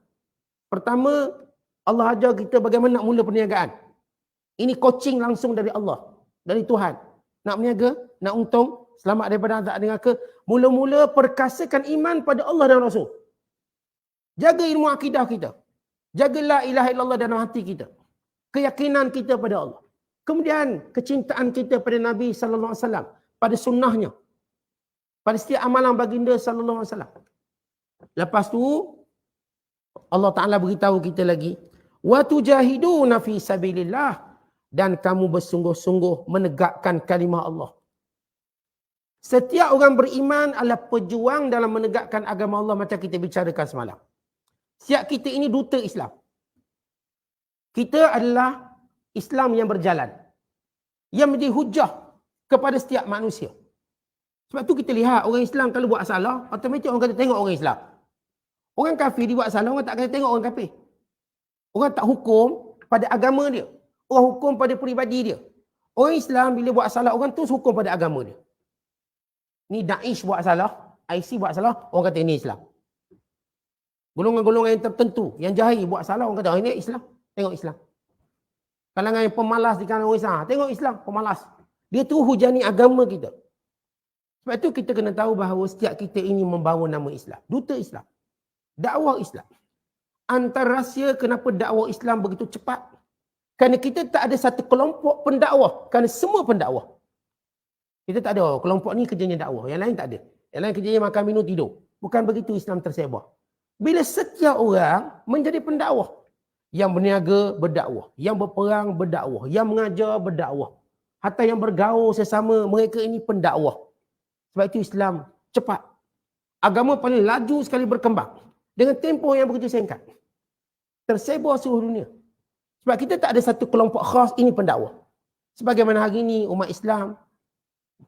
Pertama, Allah ajar kita bagaimana nak mula perniagaan. Ini coaching langsung dari Allah. Dari Tuhan. Nak berniaga, nak untung, selamat daripada azab neraka. Mula-mula perkasakan iman pada Allah dan Rasul. Jaga ilmu akidah kita. Jaga la ilaha illallah dalam hati kita. Keyakinan kita pada Allah. Kemudian kecintaan kita pada Nabi sallallahu alaihi wasallam, pada sunnahnya. Pada setiap amalan baginda sallallahu alaihi wasallam. Lepas tu Allah Taala beritahu kita lagi, wa tujahiduna fi sabilillah, dan kamu bersungguh-sungguh menegakkan kalimah Allah. Setiap orang beriman adalah pejuang dalam menegakkan agama Allah macam kita bicarakan semalam. Setiap kita ini duta Islam. Kita adalah Islam yang berjalan. Yang menjadi hujah kepada setiap manusia. Sebab tu kita lihat orang Islam kalau buat salah, automatik orang kata tengok orang Islam. Orang kafir dia buat salah, orang tak kata tengok orang kafir. Orang tak hukum pada agama dia. Orang hukum pada peribadi dia. Orang Islam bila buat salah, orang terus hukum pada agama dia. Ni Daesh buat salah, IC buat salah, orang kata ini Islam. Golongan-golongan yang tertentu, yang jahil buat salah, orang kata ini Islam. Tengok Islam. Kalangan yang pemalas di kalangan orang Islam, tengok Islam, pemalas. Dia tu hujani agama kita. Sebab itu kita kena tahu bahawa setiap kita ini membawa nama Islam. Duta Islam. Dakwah Islam. Antara rahsia kenapa dakwah Islam begitu cepat. Kerana kita tak ada satu kelompok pendakwah. Kerana semua pendakwah. Kita tak ada kelompok ni kerjanya dakwah. Yang lain tak ada. Yang lain kerjanya makan, minum, tidur. Bukan begitu Islam tersebar. Bila setiap orang menjadi pendakwah. Yang berniaga berdakwah. Yang berperang berdakwah. Yang mengajar berdakwah. Hatta yang bergaul sesama, mereka ini pendakwah. Sebab itu Islam cepat. Agama paling laju sekali berkembang. Dengan tempoh yang begitu singkat. Tersebar seluruh dunia. Sebab kita tak ada satu kelompok khas, ini pendakwah. Sebagaimana hari ini umat Islam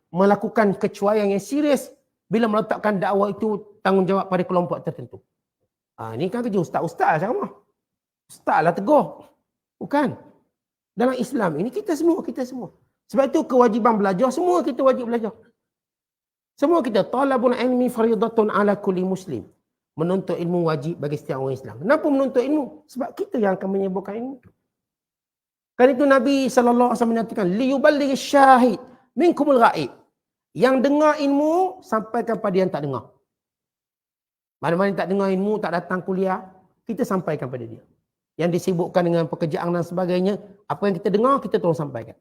melakukan kecuaian yang serius bila meletakkan dakwah itu tanggungjawab pada kelompok tertentu. Ini kan kerja ustaz-ustaz sama. Ustaz lah tegur. Bukan. Dalam Islam ini kita semua. Sebab itu kewajiban belajar, semua kita wajib belajar. Semua kita, talabul ilmi faridatun ala kulli muslim. Menuntut ilmu wajib bagi setiap orang Islam. Kenapa menuntut ilmu? Sebab kita yang akan menyebarkan ilmu. Kan itu Nabi SAW menyatakan, liyuballighi syahid minkumul ghaib. Yang dengar ilmu, sampaikan pada yang tak dengar. Mana-mana yang tak dengar ilmu, tak datang kuliah, kita sampaikan pada dia. Yang disibukkan dengan pekerjaan dan sebagainya, apa yang kita dengar, kita tolong sampaikan.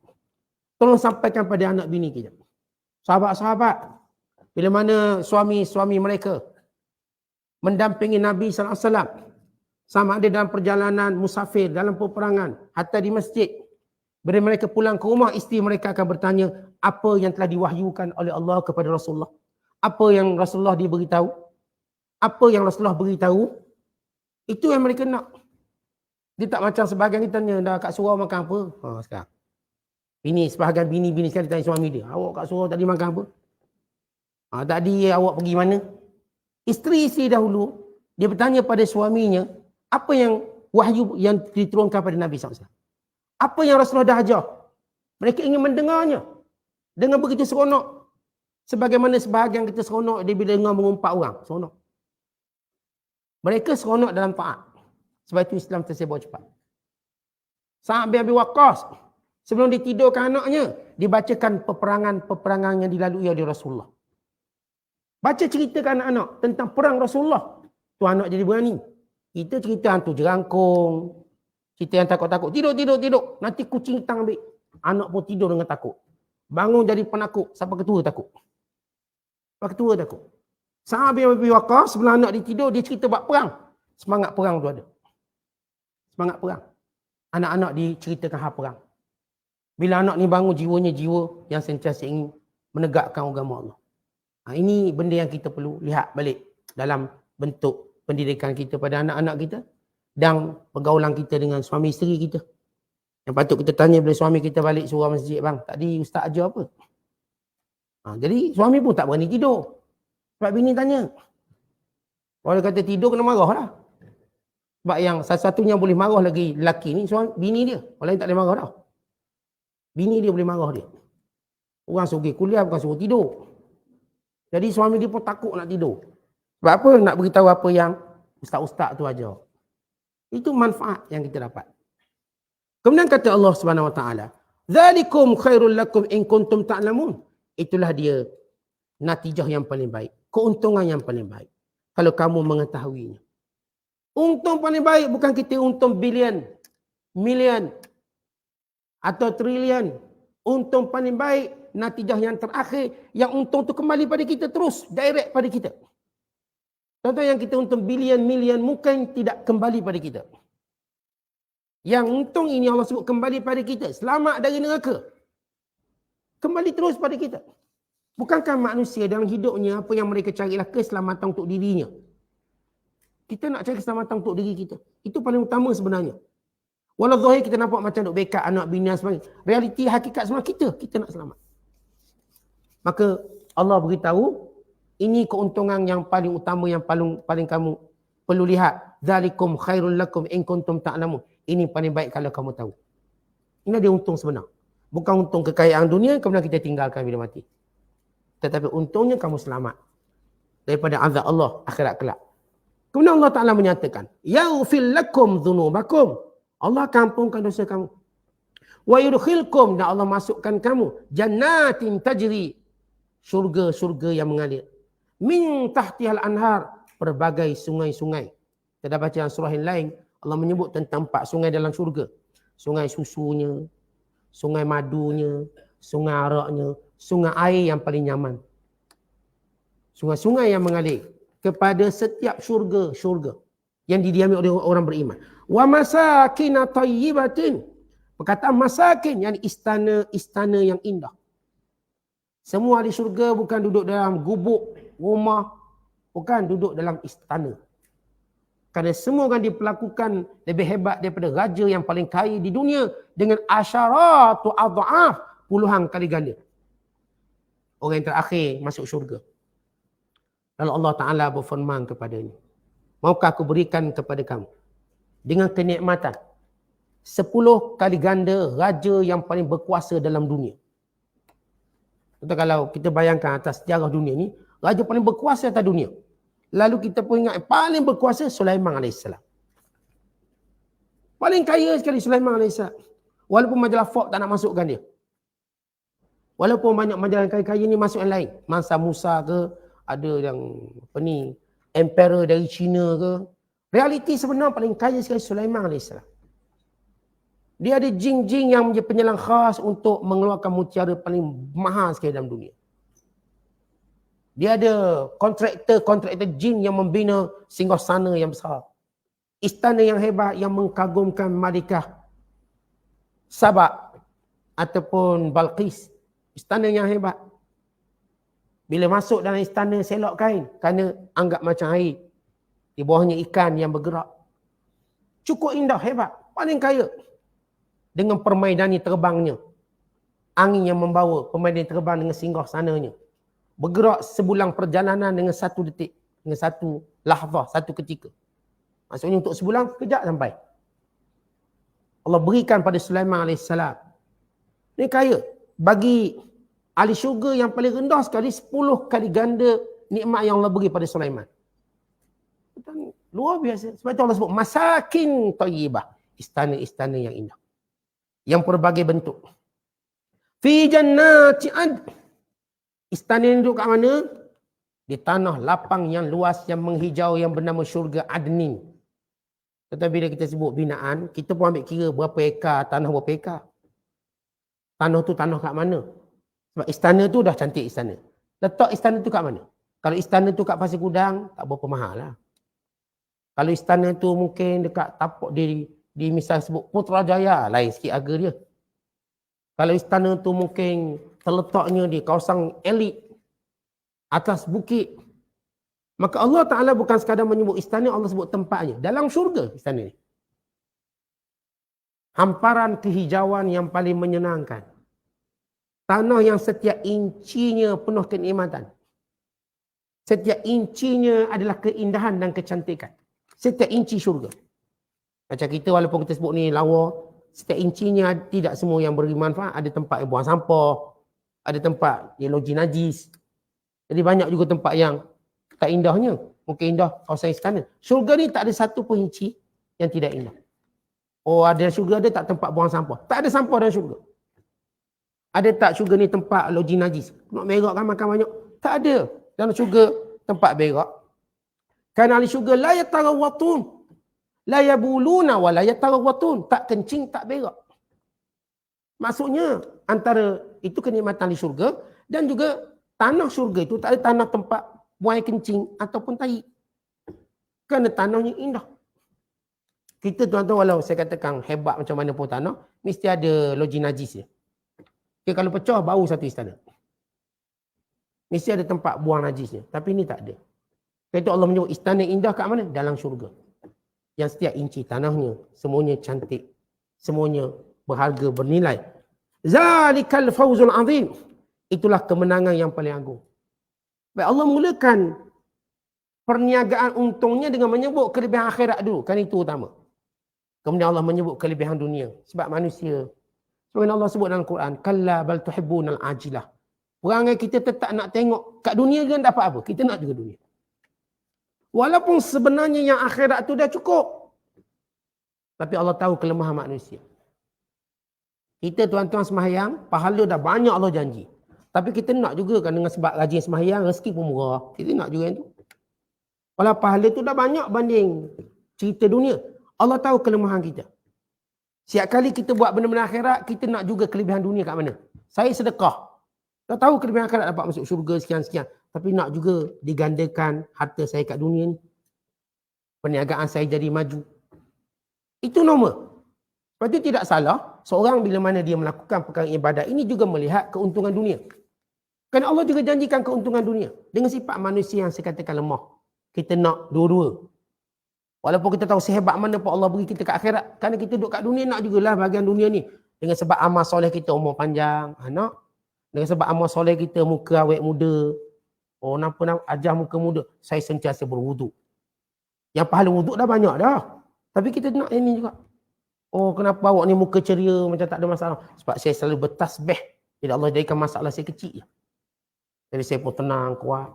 Tolong sampaikan pada anak bini kita. Sahabat-sahabat, bila mana suami-suami mereka mendampingi Nabi SAW, sama ada dalam perjalanan musafir, dalam peperangan, hatta di masjid. Bila mereka pulang ke rumah, isteri mereka akan bertanya apa yang telah diwahyukan oleh Allah kepada Rasulullah. Apa yang Rasulullah diberitahu. Apa yang Rasulullah beritahu. Itu yang mereka nak. Dia tak macam sebahagian kita tanya, dah kat surau makan apa? Sekarang. Sebahagian bini-bini sekarang dia tanya suami dia, awak kat surau tadi makan apa? Tadi awak pergi mana? Isteri dahulu, dia bertanya pada suaminya, apa yang wahyu yang diturunkan pada Nabi SAW. Apa yang Rasulullah dah ajar. Mereka ingin mendengarnya. Dengan begitu seronok. Sebagaimana sebahagian kita seronok dia bila dengar mengumpat orang. Seronok. Mereka seronok dalam taat. Sebab itu Islam tersebar cepat. Sa'ad bin Abi Waqqas, sebelum ditidurkan anaknya, dibacakan peperangan-peperangan yang dilalui oleh Rasulullah. Baca cerita ke anak-anak tentang perang Rasulullah. Tu anak jadi berani. Kita cerita hantu jerangkung. Cerita yang takut-takut. Tidur. Nanti kucing tang ambil. Anak pun tidur dengan takut. Bangun jadi penakut. Sampai ketua takut. Sa'ad bin Abi Waqqas sebelum anak dia tidur, dia cerita buat perang. Semangat perang tu ada. Semangat perang. Anak-anak diceritakan hal perang. Bila anak ni bangun jiwanya jiwa yang sentiasa ingin menegakkan agama Allah. Ini benda yang kita perlu lihat balik dalam bentuk pendidikan kita pada anak-anak kita dan pergaulan kita dengan suami isteri kita. Yang patut kita tanya bila suami kita balik surau masjid, bang, tadi ustaz ajar apa? Jadi suami pun tak berani tidur. Sebab bini tanya. Kalau dia kata tidur kena marah lah. Sebab yang satu-satunya boleh marah lagi lelaki ni suami, bini dia. Orang lain tak boleh marah dah. Bini dia boleh marah dia. Orang suruh pergi kuliah bukan suruh tidur. Jadi suami dia pun takut nak tidur. Sebab apa? Nak beritahu apa yang ustaz-ustaz tu ajar. Itu manfaat yang kita dapat. Kemudian kata Allah Subhanahu Wa Taala, "Dzalikum khairul lakum in kuntum ta'lamun." Itulah dia natijah yang paling baik, keuntungan yang paling baik kalau kamu mengetahuinya. Untung paling baik bukan kita untung bilion, million atau trilion. Untung paling baik, natijah yang terakhir, yang untung tu kembali pada kita terus, direct pada kita. Contoh yang kita untung bilion, million mungkin tidak kembali pada kita. Yang untung ini Allah sebut kembali pada kita, selamat dari neraka. Kembali terus pada kita. Bukankah manusia dalam hidupnya apa yang mereka carilah keselamatan untuk dirinya? Kita nak cari keselamatan untuk diri kita. Itu paling utama sebenarnya. Walau zahir kita nampak macam duk backup anak bini dan sebagainya. Realiti hakikat sebenarnya kita nak selamat. Maka Allah beritahu, ini keuntungan yang paling utama yang paling kamu perlu lihat. Dzalikum khairul lakum in kuntum ta'lamun. Ini paling baik kalau kamu tahu. Ini dia untung sebenar. Bukan untung kekayaan dunia kemudian kita tinggalkan bila mati. Tetapi untungnya kamu selamat daripada azab Allah akhirat kelak. Kemudian Allah Ta'ala menyatakan, yaghfir lakum dzunubakum. Allah akan ampunkan dosa kamu. Wa yudkhilkum, dan Allah masukkan kamu jannatin tajri, syurga-syurga yang mengalir. Min tahtihal anhar, berbagai sungai-sungai. Kita dah baca dalam surah yang lain, Allah menyebut tentang 4 sungai dalam syurga. Sungai susunya, sungai madunya, sungai araknya, sungai air yang paling nyaman. Sungai-sungai yang mengalir kepada setiap syurga yang didiami oleh orang beriman. Wa masakin thayyibatin. Perkataan masakin yang istana-istana yang indah. Semua di syurga bukan duduk dalam gubuk rumah, bukan duduk dalam istana. Kerana semua akan diperlakukan lebih hebat daripada raja yang paling kaya di dunia dengan asyaratu adha'af, puluhan kali ganda. Orang yang terakhir masuk syurga. Lalu Allah Ta'ala berfirman kepadanya, maukah aku berikan kepada kamu dengan kenikmatan 10 kali ganda raja yang paling berkuasa dalam dunia. Contoh kalau kita bayangkan atas sejarah dunia ni, raja paling berkuasa atas dunia. Lalu kita pun ingat paling berkuasa Sulaiman AS. Paling kaya sekali Sulaiman AS. Walaupun majalah Forbes tak nak masukkan dia. Walaupun banyak majalah kaya-kaya ni masuk yang lain. Mansa Musa ke, ada yang emperor dari China ke. Realiti sebenar paling kaya sekali Sulaiman AS. Dia ada jin-jin yang menjadi penyelam khas untuk mengeluarkan mutiara paling mahal sekali dalam dunia. Dia ada kontraktor jin yang membina singgahsana yang besar. Istana yang hebat yang mengagumkan Malikah Sabak ataupun Balqis. Istana yang hebat. Bila masuk dalam istana selok kain kerana anggap macam air. Di bawahnya ikan yang bergerak. Cukup indah, hebat, paling kaya. Dengan permaidani terbangnya. Angin yang membawa permaidani terbang dengan singgahsananya. Bergerak sebulan perjalanan dengan 1 detik. Dengan 1 lahzah, 1 ketika. Maksudnya untuk sebulan, kejap sampai. Allah berikan pada Sulaiman AS. Ini kaya. Bagi ahli syurga yang paling rendah sekali, 10 kali ganda nikmat yang Allah beri pada Sulaiman. Luar biasa. Sebab itu Allah sebut, masakin thayyibah. Istana-istana yang indah. Yang berbagai bentuk. Fi jannati ad. Istana yang duduk kat mana? Di tanah lapang yang luas, yang menghijau, yang bernama syurga Adnin. Tetapi bila kita sebut binaan, kita pun ambil kira berapa ekar, tanah berapa ekar. Tanah tu tanah kat mana? Sebab istana tu dah cantik istana. Letak istana tu kat mana? Kalau istana tu kat Pasir Gudang, tak berapa mahal lah. Kalau istana tu mungkin dekat tapak di misal sebut Putrajaya, lain sikit harga dia. Kalau istana tu mungkin terletaknya di kawasan elit, atas bukit, maka Allah Ta'ala bukan sekadar menyebut istana, Allah sebut tempatnya. Dalam syurga istana ni. Hamparan kehijauan yang paling menyenangkan. Tanah yang setiap incinya penuh kenikmatan. Setiap incinya adalah keindahan dan kecantikan. Setiap inci syurga. Macam kita walaupun kita sebut ni lawa, setiap incinya tidak semua yang beri manfaat. Ada tempat yang buang sampah, ada tempat yang loji najis. Jadi banyak juga tempat yang tak indahnya. Mungkin indah kawasan istana. Syurga ni tak ada satu pun inci yang tidak indah. Oh, ada syurga ada tak tempat buang sampah? Tak ada sampah dalam syurga. Ada tak syurga ni tempat loji najis? Nak berak kan makan banyak? Tak ada. Dalam syurga tempat berak. Kerana ahli syurga la yatarawatun. La yabuluna wa la yatarawatun. Tak kencing, tak berak. Maksudnya antara itu kenikmatan ahli syurga dan juga tanah syurga itu tak ada tanah tempat buang air kencing ataupun tahi. Kerana tanahnya indah. Kita tuan-tuan walau saya katakan hebat macam mana pun tanah, mesti ada loji najis dia. Okay, kalau pecah bau satu istana. Mesti ada tempat buang najisnya. Tapi ini tak ada. Itu Allah menyebut istana indah kat mana? Dalam syurga. Yang setiap inci tanahnya, semuanya cantik. Semuanya berharga, bernilai. Zalikal fawzul azim. Itulah kemenangan yang paling agung. Baik, Allah mulakan perniagaan untungnya dengan menyebut kelebihan akhirat dulu. Kan itu utama. Kemudian Allah menyebut kelebihan dunia. Sebab manusia. Sebab Allah sebut dalam Quran. Kalla bal tuhibbunal ajilah. Perangai kita tetap nak tengok kat dunia kan dapat apa? Kita nak juga dunia. Walaupun sebenarnya yang akhirat tu dah cukup. Tapi Allah tahu kelemahan manusia. Kita tuan-tuan sembahyang, pahala dah banyak Allah janji. Tapi kita nak juga kan dengan sebab rajin sembahyang, rezeki pun murah. Kita nak juga yang tu. Walau pahala tu dah banyak banding cerita dunia. Allah tahu kelemahan kita. Setiap kali kita buat benda-benda akhirat, kita nak juga kelebihan dunia kat mana? Saya sedekah. Dah tahu kelebihan akhirat dapat masuk syurga sekian-sekian. Tapi nak juga digandakan harta saya kat dunia ni. Perniagaan saya jadi maju. Itu normal. Sebab itu tidak salah. Seorang bila mana dia melakukan perkara ibadat ini juga melihat keuntungan dunia. Kerana Allah juga janjikan keuntungan dunia. Dengan sifat manusia yang saya katakan lemah. Kita nak dua-dua. Walaupun kita tahu sehebat mana pun Allah beri kita kat akhirat. Kerana kita duduk kat dunia nak jugalah bahagian dunia ni. Dengan sebab amal soleh kita umur panjang. Anak. Dengan sebab amal soleh kita muka awet muda. Oh, nampak ajar muka muda. Saya sentiasa berwuduk. Yang pahala wuduk dah banyak dah. Tapi kita nak ini juga. Oh, kenapa awak ni muka ceria macam tak ada masalah? Sebab saya selalu bertasbih. Jadi Allah jadikan masalah saya kecil je. Jadi saya pun tenang, kuat.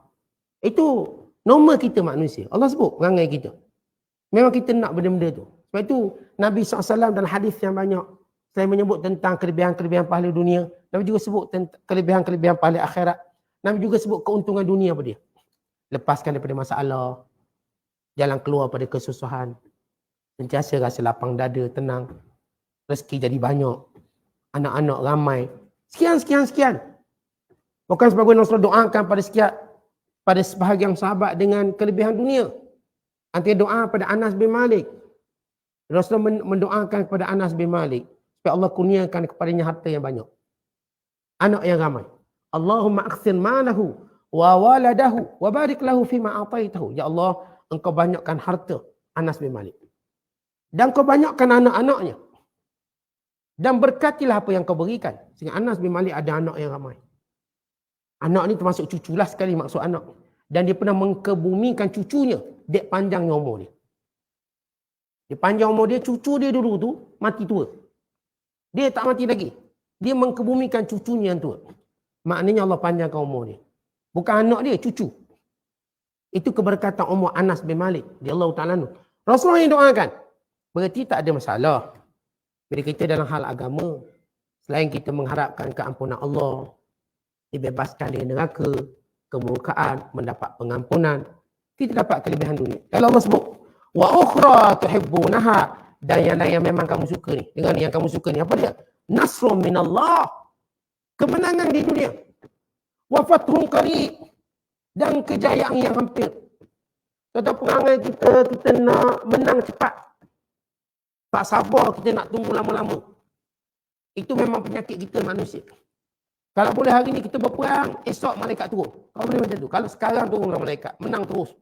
Itu normal kita manusia. Allah sebut perangai kita. Memang kita nak benda-benda tu. Sebab itu Nabi SAW dalam hadis yang banyak. Selain menyebut tentang kelebihan-kelebihan pahala dunia. Nabi juga sebut tentang kelebihan-kelebihan pahala akhirat. Nabi juga sebut keuntungan dunia apa dia. Lepaskan daripada masalah. Jalan keluar pada kesusahan. Sentiasa rasa lapang dada, tenang. Rezeki jadi banyak. Anak-anak ramai. Sekian. Bukan sebagian Rasulullah doakan pada sebahagian sahabat dengan kelebihan dunia. Antara doa pada Anas bin Malik. Rasulullah mendoakan kepada Anas bin Malik. Supaya Allah kurniakan kepadanya harta yang banyak. Anak yang ramai. Allahumma akthir malahu wa waladahu wa barik lahu fima ataitahu. Ya Allah, engkau banyakkan harta Anas bin Malik. Dan kau banyakkan anak-anaknya. Dan berkatilah apa yang kau berikan. Sehingga Anas bin Malik ada anak yang ramai. Anak ni termasuk cuculah sekali maksud anak. Dan dia pernah mengkebumikan cucunya. Dek panjangnya umur dia. Dia panjang umur dia, cucu dia dulu tu mati tua. Dia tak mati lagi. Dia mengkebumikan cucunya yang tua. Maknanya Allah panjangkan umur dia. Bukan anak dia, cucu. Itu keberkatan umur Anas bin Malik. Dia Allah Ta'ala. Rasulullah yang doakan. Berarti tak ada masalah. Bila kita dalam hal agama, selain kita mengharapkan keampunan Allah, dibebaskan dari neraka, kemurkaan, mendapat pengampunan, kita dapat kelebihan dunia. Kalau Allah sebut, wa ukhra tuhibbunaha, dan yang lain yang memang kamu suka ni. Dengan yang kamu suka ni, apa dia? Nasrun minallah. Kemenangan di dunia. Wa fathun qarib, dan kejayaan yang hampir. Kata perangai kita nak menang cepat. Tak sabar kita nak tunggu lama-lama. Itu memang penyakit kita manusia. Kalau boleh hari ni kita berperang, esok malaikat turun. Kalau boleh macam tu. Kalau sekarang turunlah malaikat, menang terus.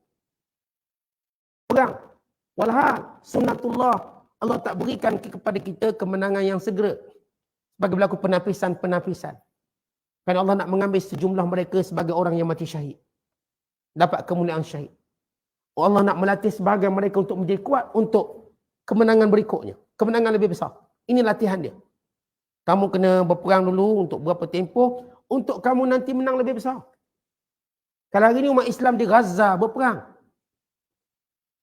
Perang. Walhal sunnatullah, Allah tak berikan kepada kita kemenangan yang segera. Sebagai berlaku penapisan-penapisan. Kerana Allah nak mengambil sejumlah mereka sebagai orang yang mati syahid. Dapat kemuliaan syahid. Allah nak melatih sebahagian mereka untuk menjadi kuat untuk kemenangan berikutnya. Kemenangan lebih besar. Ini latihan dia. Kamu kena berperang dulu untuk berapa tempoh untuk kamu nanti menang lebih besar. Kalau hari ini umat Islam di Gaza berperang.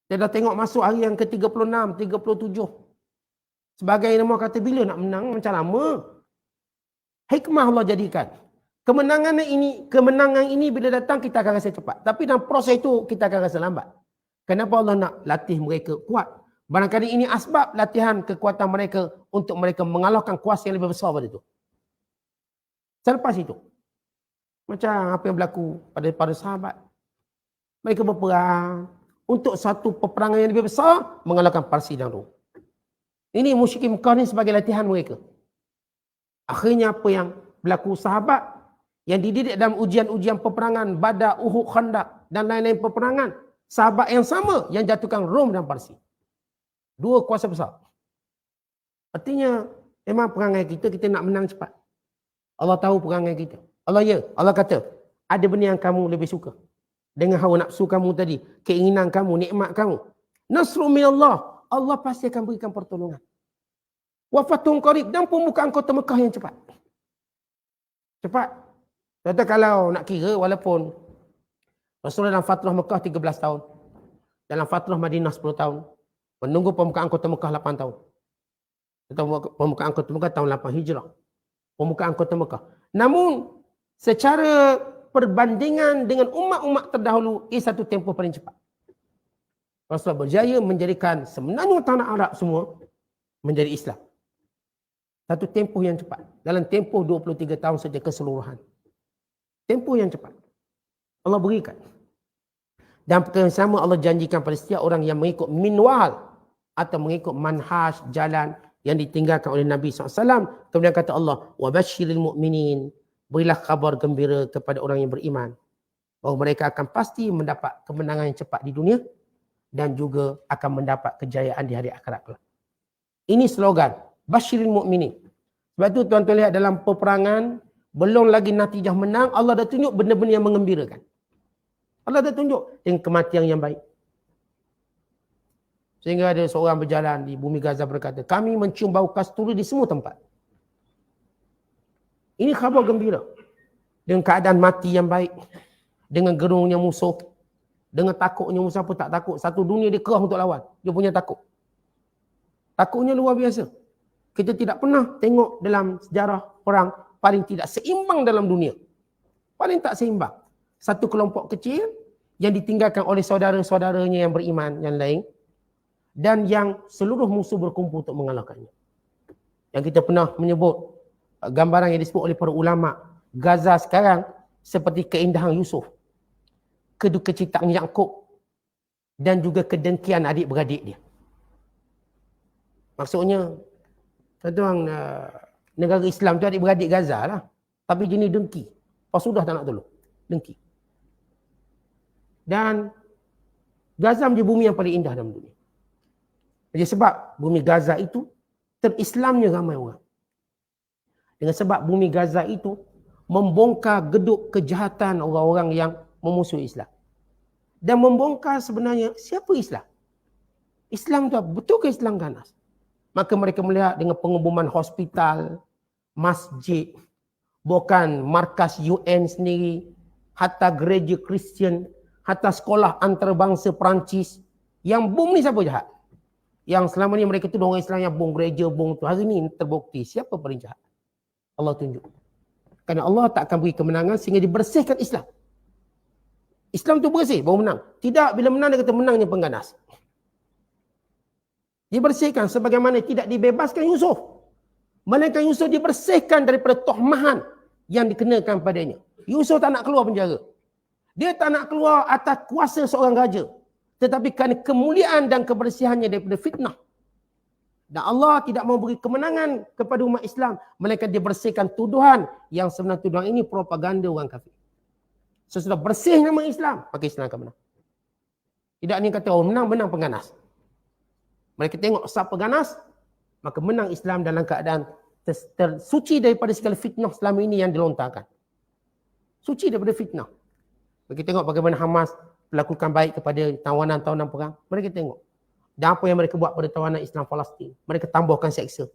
Dia dah tengok masuk hari yang ke-36, 37. Sebagai nama kata bila nak menang macam lama. Hikmah Allah jadikan. Kemenangan ini bila datang kita akan rasa cepat. Tapi dalam proses itu kita akan rasa lambat. Kenapa Allah nak latih mereka kuat? Barangkali ini asbab latihan kekuatan mereka untuk mereka mengalahkan kuasa yang lebih besar pada itu. Selepas itu, macam apa yang berlaku pada para sahabat. Mereka berperang untuk satu peperangan yang lebih besar, mengalahkan Parsi dan Rom. Ini musyrikin Mekah ni sebagai latihan mereka. Akhirnya apa yang berlaku sahabat yang dididik dalam ujian-ujian peperangan Badar, Uhud, Khandaq dan lain-lain peperangan, sahabat yang sama yang jatuhkan Rom dan Parsi. Dua kuasa besar. Artinya memang perangai kita nak menang cepat. Allah tahu perangai kita. Allah kata, ada benda yang kamu lebih suka. Dengan hawa nafsu kamu tadi, keinginan kamu, nikmat kamu. Nasru minallah, Allah pasti akan berikan pertolongan. Wa fathun qarib, dan pembukaan kota Mekah yang cepat. Cepat. Contoh kalau nak kira, walaupun Rasulullah dalam Fatrah Mekah 13 tahun. Dalam Fatrah Madinah 10 tahun. Menunggu pembukaan kota Mekah 8 tahun. Pembukaan kota Mekah tahun 8 Hijrah. Pembukaan kota Mekah. Namun, secara perbandingan dengan umat-umat terdahulu, ini satu tempoh paling cepat. Rasulullah berjaya menjadikan semenanjung tanah Arab semua menjadi Islam. Satu tempoh yang cepat. Dalam tempoh 23 tahun saja keseluruhan. Tempoh yang cepat. Allah berikan. Dan perkara yang sama Allah janjikan pada setiap orang yang mengikut minwal atau mengikut manhaj jalan yang ditinggalkan oleh Nabi SAW. Kemudian kata Allah, وَبَشِّرِ الْمُؤْمِنِينَ, berilah kabar gembira kepada orang yang beriman bahawa mereka akan pasti mendapat kemenangan yang cepat di dunia dan juga akan mendapat kejayaan di hari akhirat kelak. Ini slogan Basyiril Mu'minin. Sebab itu tuan-tuan lihat dalam peperangan, belum lagi natijah menang, Allah dah tunjuk benda-benda yang mengembirakan. Allah dah tunjuk dengan kematian yang baik. Sehingga ada seorang berjalan di bumi Gaza berkata, kami mencium bau kasturi di semua tempat. Ini khabar gembira. Dengan keadaan mati yang baik. Dengan gerungnya musuh. Dengan takutnya musuh pun tak takut. Satu dunia dia kerah untuk lawan. Dia punya takut. Takutnya luar biasa. Kita tidak pernah tengok dalam sejarah perang paling tidak seimbang dalam dunia. Paling tak seimbang. Satu kelompok kecil yang ditinggalkan oleh saudara-saudaranya yang beriman yang lain. Dan yang seluruh musuh berkumpul untuk mengalahkannya. Yang kita pernah menyebut gambaran yang disebut oleh para ulama, Gaza sekarang seperti keindahan Yusuf, kedukecitaan Yakub dan juga kedengkian adik-beradik dia. Maksudnya, tuan-tuan, negara Islam tu adik-beradik Gaza lah. Tapi jenis dengki. Pas sudah tak nak tolong. Dengki. Dan Gaza menjadi bumi yang paling indah dalam dunia. Jadi sebab bumi Gaza itu terislamnya ramai orang. Dengan sebab bumi Gaza itu membongkar geduk kejahatan orang-orang yang memusuhi Islam. Dan membongkar sebenarnya siapa Islam? Islam itu betul ke Islam ganas? Maka mereka melihat dengan pengeboman hospital, masjid, bukan markas UN sendiri, hatta gereja Kristian, hatta sekolah antarabangsa Perancis. Yang bom ni siapa jahat? Yang selama ni mereka tuduh orang Islam yang bom gereja, bom tu. Hari ni terbukti siapa paling jahat. Allah tunjuk. Kerana Allah tak akan beri kemenangan sehingga dibersihkan Islam. Islam tu bersih, baru menang. Tidak, bila menang dia kata menangnya pengganas. Dibersihkan sebagaimana tidak dibebaskan Yusuf. Melainkan Yusuf dibersihkan daripada tohmahan yang dikenakan padanya. Yusuf tak nak keluar penjara. Dia tak nak keluar atas kuasa seorang raja. Tetapi kerana kemuliaan dan kebersihannya daripada fitnah. Dan Allah tidak mau beri kemenangan kepada umat Islam. Melainkan dia bersihkan tuduhan yang sebenarnya tuduhan ini propaganda orang kafir. Sesudah bersih nama Islam, maka Islam akan menang. Tidak ni kata, oh menang pengganas. Mereka tengok sah pengganas, maka menang Islam dalam keadaan tersuci daripada segala fitnah selama ini yang dilontarkan. Suci daripada fitnah. Mereka tengok bagaimana Hamas melakukan baik kepada tawanan-tawanan perang. Mereka tengok. Dan apa yang mereka buat pada tawanan Islam Palestin. Mereka tambahkan seksa.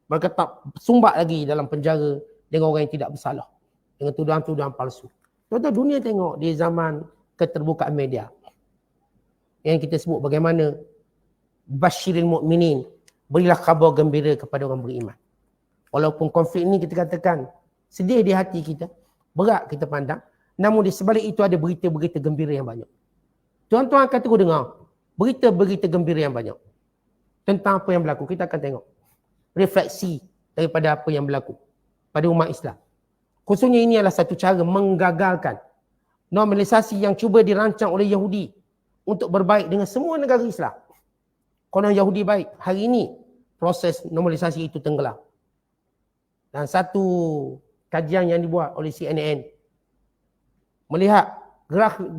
Mereka tak sumbat lagi dalam penjara dengan orang yang tidak bersalah. Dengan tuduhan-tuduhan palsu. Tuan-tuan, dunia tengok di zaman keterbukaan media. Yang kita sebut bagaimana Basyirin Mu'minin, berilah khabar gembira kepada orang beriman. Walaupun konflik ini kita katakan sedih di hati kita, berat kita pandang, namun di sebalik itu ada berita-berita gembira yang banyak. Tuan-tuan akan terus dengar berita-berita gembira yang banyak tentang apa yang berlaku. Kita akan tengok refleksi daripada apa yang berlaku pada umat Islam. Khususnya ini adalah satu cara menggagalkan normalisasi yang cuba dirancang oleh Yahudi untuk berbaik dengan semua negara Islam. Konon Yahudi baik, hari ini proses normalisasi itu tenggelam. Dan satu kajian yang dibuat oleh CNN melihat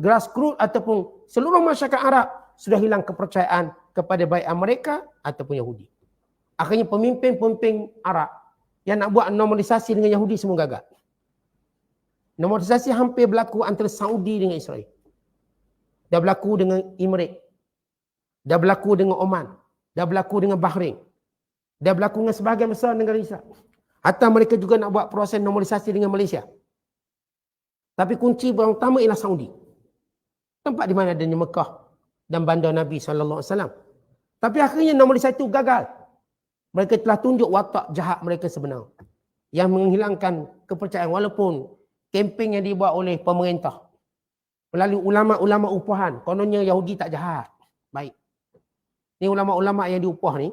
grassroots ataupun seluruh masyarakat Arab sudah hilang kepercayaan kepada baik Amerika ataupun Yahudi. Akhirnya pemimpin-pemimpin Arab yang nak buat normalisasi dengan Yahudi semua gagal. Normalisasi hampir berlaku antara Saudi dengan Israel. Dah berlaku dengan Emirates. Dah berlaku dengan Oman. Dah berlaku dengan Bahrain. Dah berlaku dengan sebahagian besar negara Islam. Hatta mereka juga nak buat proses normalisasi dengan Malaysia. Tapi kunci yang utama ialah Saudi. Tempat di mana adanya Mekah dan bandar Nabi SAW. Tapi akhirnya normalisasi itu gagal. Mereka telah tunjuk watak jahat mereka sebenar. Yang menghilangkan kepercayaan walaupun kempen yang dibuat oleh pemerintah. Melalui ulama-ulama upahan. Kononnya Yahudi tak jahat. Baik. Ni ulama-ulama yang diupah ni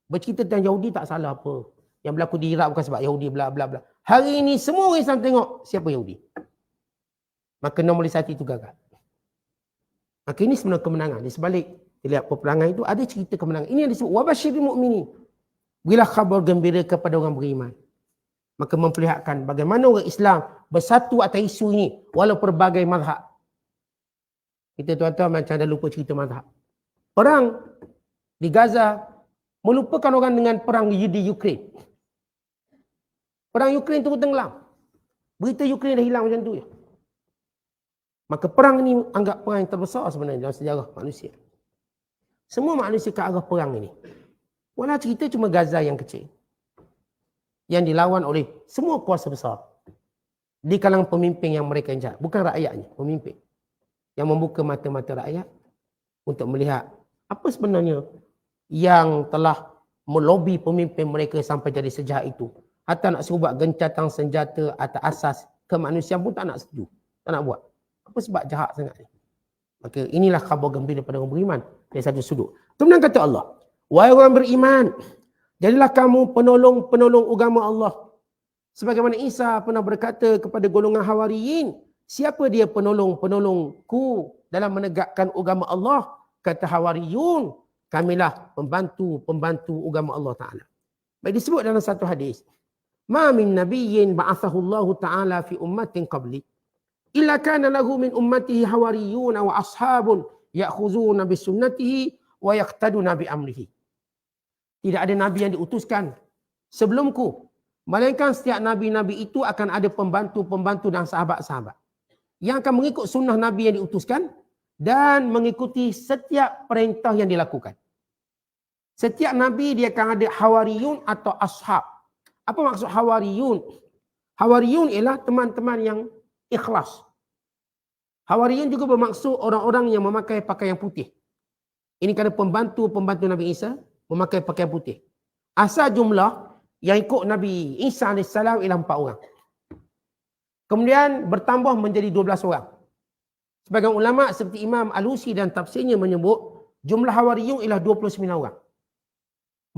bercerita tentang Yahudi tak salah apa. Yang berlaku di Iraq bukan sebab Yahudi bla bla bla. Hari ini semua orang Islam tengok siapa Yahudi. Maka normalisasi itu gagal. Maka ini sebenarnya kemenangan. Di sebalik lihat peperangan itu ada cerita kemenangan. Ini yang disebut wabashiril mu'minin. Berilah khabar gembira kepada orang beriman. Maka memperlihatkan bagaimana orang Islam bersatu atas isu ini walau pelbagai mazhab. Kita tuan-tuan macam dah lupa cerita mazhab. Perang di Gaza melupakan orang dengan perang di Ukraine. Perang Ukraine turut tenggelam. Berita Ukraine dah hilang macam tu je. Maka perang ini anggap perang yang terbesar sebenarnya dalam sejarah manusia. Semua manusia ke arah perang ini. Walau cerita cuma Gaza yang kecil. Yang dilawan oleh semua kuasa besar. Di kalangan pemimpin yang mereka jahat. Bukan rakyatnya, pemimpin. Yang membuka mata-mata rakyat untuk melihat apa sebenarnya yang telah melobi pemimpin mereka sampai jadi sejahat itu. Hatta nak suruh buat gencatan senjata atas asas kemanusiaan pun tak nak setuju. Tak nak buat. Apa sebab jahat sangat ni? Maka inilah khabar gembira pada orang beriman dari satu sudut. Kemudian kata Allah, wahai orang beriman, jadilah kamu penolong-penolong agama Allah. Sebagaimana Isa pernah berkata kepada golongan Hawariyin, siapa dia penolong-penolongku dalam menegakkan agama Allah? Kata Hawariyun, kamilah pembantu-pembantu agama Allah Ta'ala. Baik disebut dalam satu hadis, ma min nabiyyin ba'athahu Allah Ta'ala fi ummatin qabli illa kana lahu min ummatihi hawariyun wa ashabun ya'khuzuna bi sunnatihi wa yaqtaduna bi amrihi. Tidak ada nabi yang diutuskan sebelumku, melainkan setiap nabi-nabi itu akan ada pembantu-pembantu dan sahabat-sahabat yang akan mengikut sunnah nabi yang diutuskan dan mengikuti setiap perintah yang dilakukan. Setiap nabi dia akan ada hawariyun atau ashab. Apa maksud hawariyun? Hawariyun ialah teman-teman yang ikhlas. Hawariyun juga bermaksud orang-orang yang memakai pakaian putih. Ini kerana pembantu-pembantu Nabi Isa memakai pakaian putih. Asal jumlah yang ikut Nabi Isa AS ialah 4 orang. Kemudian bertambah menjadi 12 orang. Sebagian ulama seperti Imam Al-Husi dan tafsirnya menyebut jumlah hawariyun ialah 29 orang.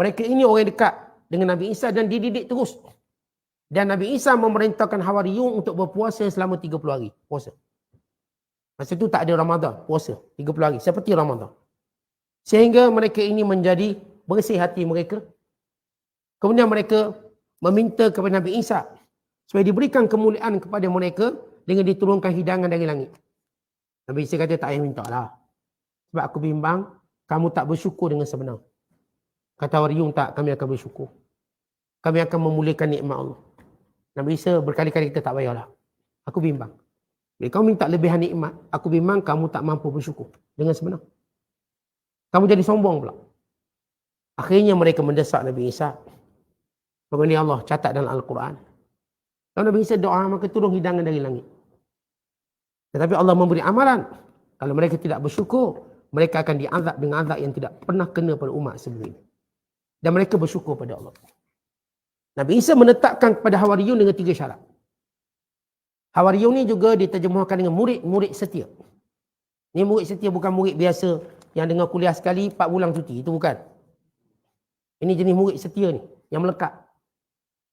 Mereka ini orang yang dekat dengan Nabi Isa dan dididik terus. Dan Nabi Isa memerintahkan hawariyun untuk berpuasa selama 30 hari. Puasa. Masa itu tak ada Ramadan. Puasa 30 hari. Seperti Ramadan. Sehingga mereka ini menjadi bersih hati mereka. Kemudian mereka meminta kepada Nabi Isa supaya diberikan kemuliaan kepada mereka dengan diturunkan hidangan dari langit. Nabi Isa kata tak payah minta lah. Sebab aku bimbang kamu tak bersyukur dengan sebenar. Kata Hawariyun, tak, kami akan bersyukur. Kami akan memuliakan nikmat Allah. Nabi Isa berkali-kali kita tak payahlah. Aku bimbang. Bila kamu minta lebihan nikmat, aku bimbang kamu tak mampu bersyukur dengan sebenar. Kamu jadi sombong pula. Akhirnya mereka mendesak Nabi Isa. Kemudian Allah catat dalam Al-Quran. Kalau Nabi Isa doa, maka turun hidangan dari langit. Tetapi Allah memberi amalan. Kalau mereka tidak bersyukur, mereka akan diazab dengan azab yang tidak pernah kena pada umat sebelum ini. Dan mereka bersyukur pada Allah. Nabi Isa menetapkan kepada Hawariyun dengan 3 syarat. Hawariyun ni juga diterjemahkan dengan murid-murid setia. Ni murid setia bukan murid biasa yang dengar kuliah sekali 4 bulan cuti. Itu bukan. Ini jenis murid setia ni yang melekat.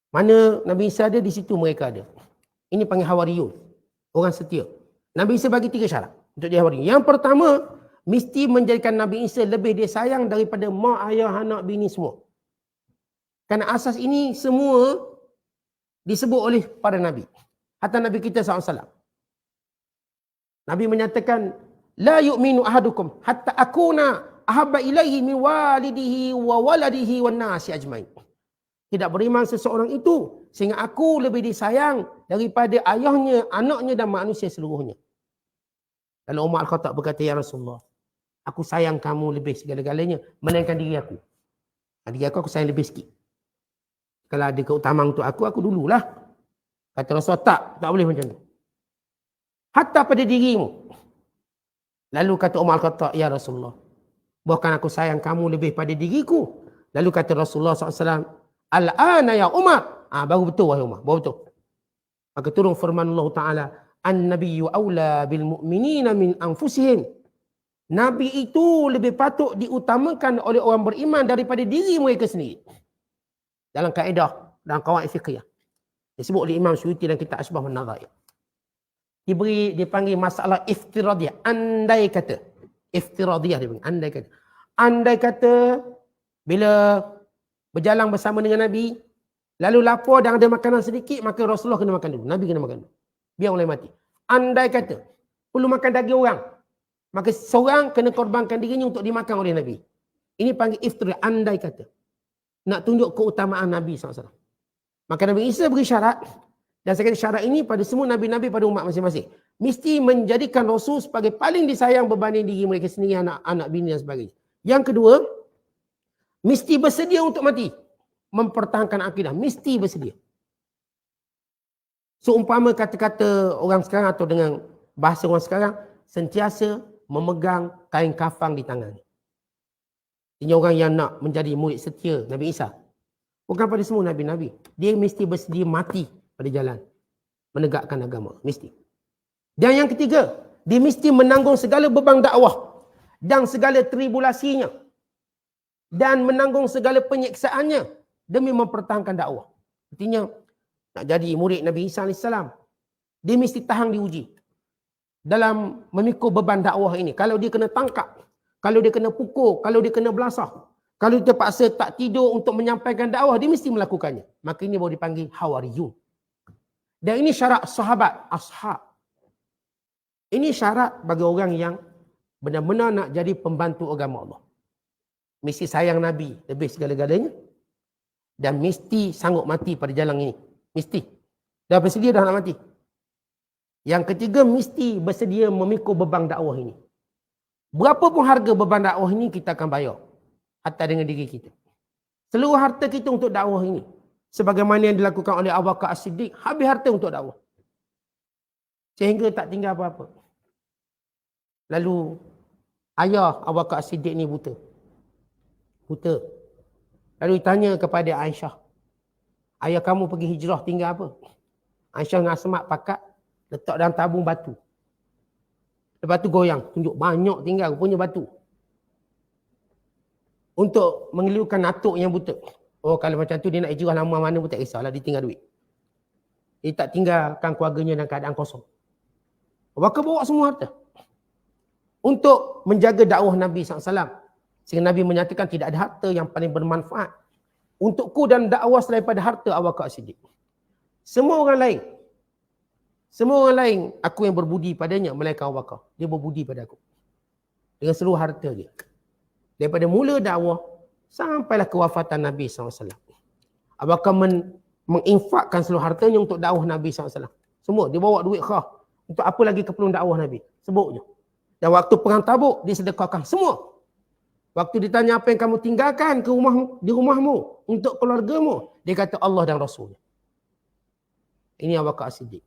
Mana Nabi Isa ada, di situ mereka ada. Ini panggil Hawariyun. Orang setia. Nabi Isa bagi 3 syarat untuk jadi Hawariyun. Yang pertama, mesti menjadikan Nabi Isa lebih dia sayang daripada mak, ayah, anak, bini semua. Kerana asas ini semua disebut oleh para Nabi. Hatta Nabi kita SAW. Nabi menyatakan, la yu'minu ahadukum hatta akuna ahabba ilaihi min walidihi wa waladihi wan nasi ajmain. Tidak beriman seseorang itu sehingga aku lebih disayang daripada ayahnya, anaknya dan manusia seluruhnya. Lalu Umar Al-Khattab berkata, ya Rasulullah, aku sayang kamu lebih segala-galanya melainkan diri aku. Diri aku sayang lebih sikit. Kalau ada keutamaan untuk aku dululah. Kata Rasulullah, tak boleh macam tu. Hatta pada dirimu. Lalu kata Umar Al-Khattab, ya Rasulullah, bahkan aku sayang kamu lebih pada diriku. Lalu kata Rasulullah SAW, al-ana ya Umar. Baru betul wahai Umar, baru betul. Maka turun firman Allah Ta'ala, an-nabiyyu awla bil mu'minina min anfusihim. Nabi itu lebih patut diutamakan oleh orang beriman daripada diri mereka sendiri. Dalam kaedah, dalam qawaid fiqhiyah. Disebut oleh Imam Suyuti dalam kitab Asbah wan Nadhair. Dipanggil masalah iftiradiyah. Andai kata. Iftiradiyah dia panggil. Andai kata. Andai kata bila berjalan bersama dengan Nabi, lalu lapar dan ada makanan sedikit, maka Rasulullah kena makan dulu. Nabi kena makan dulu. Biar orang lain mati. Andai kata perlu makan daging orang, maka seorang kena korbankan dirinya untuk dimakan oleh Nabi. Ini panggil iftiradiyah. Andai kata. Nak tunjuk keutamaan Nabi SAW. Maka Nabi Isa beri syarat. Dan saya kata syarat ini pada semua Nabi-Nabi pada umat masing-masing. Mesti menjadikan Rasul sebagai paling disayang berbanding diri mereka sendiri, anak-anak, bini dan sebagainya. Yang kedua, mesti bersedia untuk mati. Mempertahankan akidah. Mesti bersedia. Seumpama kata-kata orang sekarang atau dengan bahasa orang sekarang, sentiasa memegang kain kafan di tangan. Ini orang yang nak menjadi murid setia Nabi Isa. Bukan pada semua Nabi-Nabi. Dia mesti bersedia mati pada jalan menegakkan agama. Mesti. Dan yang ketiga, dia mesti menanggung segala beban dakwah dan segala tribulasinya. Dan menanggung segala penyiksaannya demi mempertahankan dakwah. Artinya, nak jadi murid Nabi Isa AS, dia mesti tahan diuji. Dalam memikul beban dakwah ini. Kalau dia kena tangkap, kalau dia kena pukul, kalau dia kena belasah, kalau dia terpaksa tak tidur untuk menyampaikan dakwah, dia mesti melakukannya. Maka ini baru dipanggil Hawariyun. Dan ini syarat sahabat, ashab. Ini syarat bagi orang yang benar-benar nak jadi pembantu agama Allah. Mesti sayang Nabi lebih segala-galanya. Dan mesti sanggup mati pada jalan ini. Mesti. Dah bersedia dah nak mati. Yang ketiga, mesti bersedia memikul beban dakwah ini. Berapa pun harga beban dakwah ini kita akan bayar. Hatta dengan diri kita. Seluruh harta kita untuk dakwah ini. Sebagaimana yang dilakukan oleh Abu Bakar As-Siddiq. Habis harta untuk dakwah. Sehingga tak tinggal apa-apa. Lalu ayah Abu Bakar As-Siddiq ni buta. Buta. Lalu ditanya kepada Aisyah. Ayah kamu pergi hijrah tinggal apa? Aisyah dengan Asma pakat. Letak dalam tabung batu. Lepas tu goyang. Tunjuk banyak tinggal punya batu. Untuk mengelurkan atuk yang buta. Oh, kalau macam tu dia nak hijrah lama mana pun tak kisahlah, dia tinggal duit. Dia tak tinggalkan keluarganya dalam keadaan kosong. Bakal bawa semua harta. Untuk menjaga dakwah Nabi SAW. Sehingga Nabi menyatakan tidak ada harta yang paling bermanfaat untukku dan dakwah daripada harta Abu Bakar As-Siddiq. Semua orang lain aku yang berbudi padanya melainkan Abu Bakar. Dia berbudi pada aku dengan seluruh harta dia. Daripada mula dakwah sampailah kewafatan Nabi SAW. Abu Bakar menginfakkan seluruh hartanya untuk dakwah Nabi SAW. Semua, dia bawa duit khah. Untuk apa lagi keperluan dakwah Nabi? Sebut je. Dan waktu perang Tabuk, dia sedekahkan semua. Waktu ditanya apa yang kamu tinggalkan di rumahmu, untuk keluargamu, dia kata Allah dan Rasulnya. Ini Abu Bakar As-Siddiq.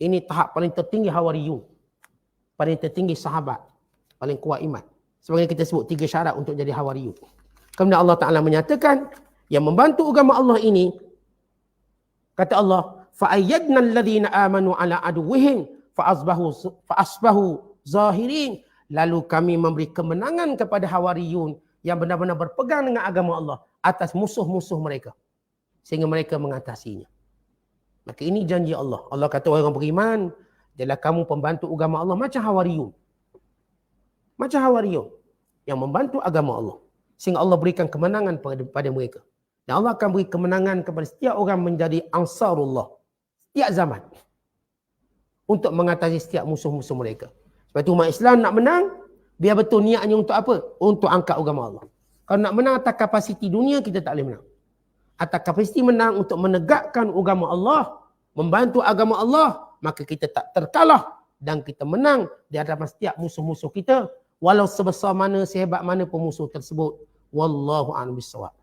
Ini tahap paling tertinggi Hawariyun. Paling tertinggi sahabat. Paling kuat iman. Sebagaimana kita sebut 3 syarat untuk jadi Hawariyun. Kemudian Allah Ta'ala menyatakan, yang membantu agama Allah ini, kata Allah, فَأَيَّدْنَا الَّذِينَ آمَنُوا عَلَىٰ عَدُوِّهِمْ فَأَصْبَحُوا ظَاهِرِينَ. Lalu kami memberi kemenangan kepada Hawariyun yang benar-benar berpegang dengan agama Allah atas musuh-musuh mereka. Sehingga mereka mengatasinya. Maka ini janji Allah. Allah kata orang beriman, adalah kamu pembantu agama Allah macam Hawariyun. Macam Hawariyun yang membantu agama Allah. Sehingga Allah berikan kemenangan pada mereka. Dan Allah akan beri kemenangan kepada setiap orang menjadi ansarullah. Setiap zaman. Untuk mengatasi setiap musuh-musuh mereka. Sebab itu umat Islam nak menang, biar betul niatnya untuk apa? Untuk angkat agama Allah. Kalau nak menang atas kapasiti dunia, kita tak boleh menang. Atas kapasiti menang untuk menegakkan agama Allah, membantu agama Allah, maka kita tak terkalah dan kita menang di hadapan setiap musuh-musuh kita, walau sebesar mana, sehebat mana pun musuh tersebut. Wallahu a'lam bishawab.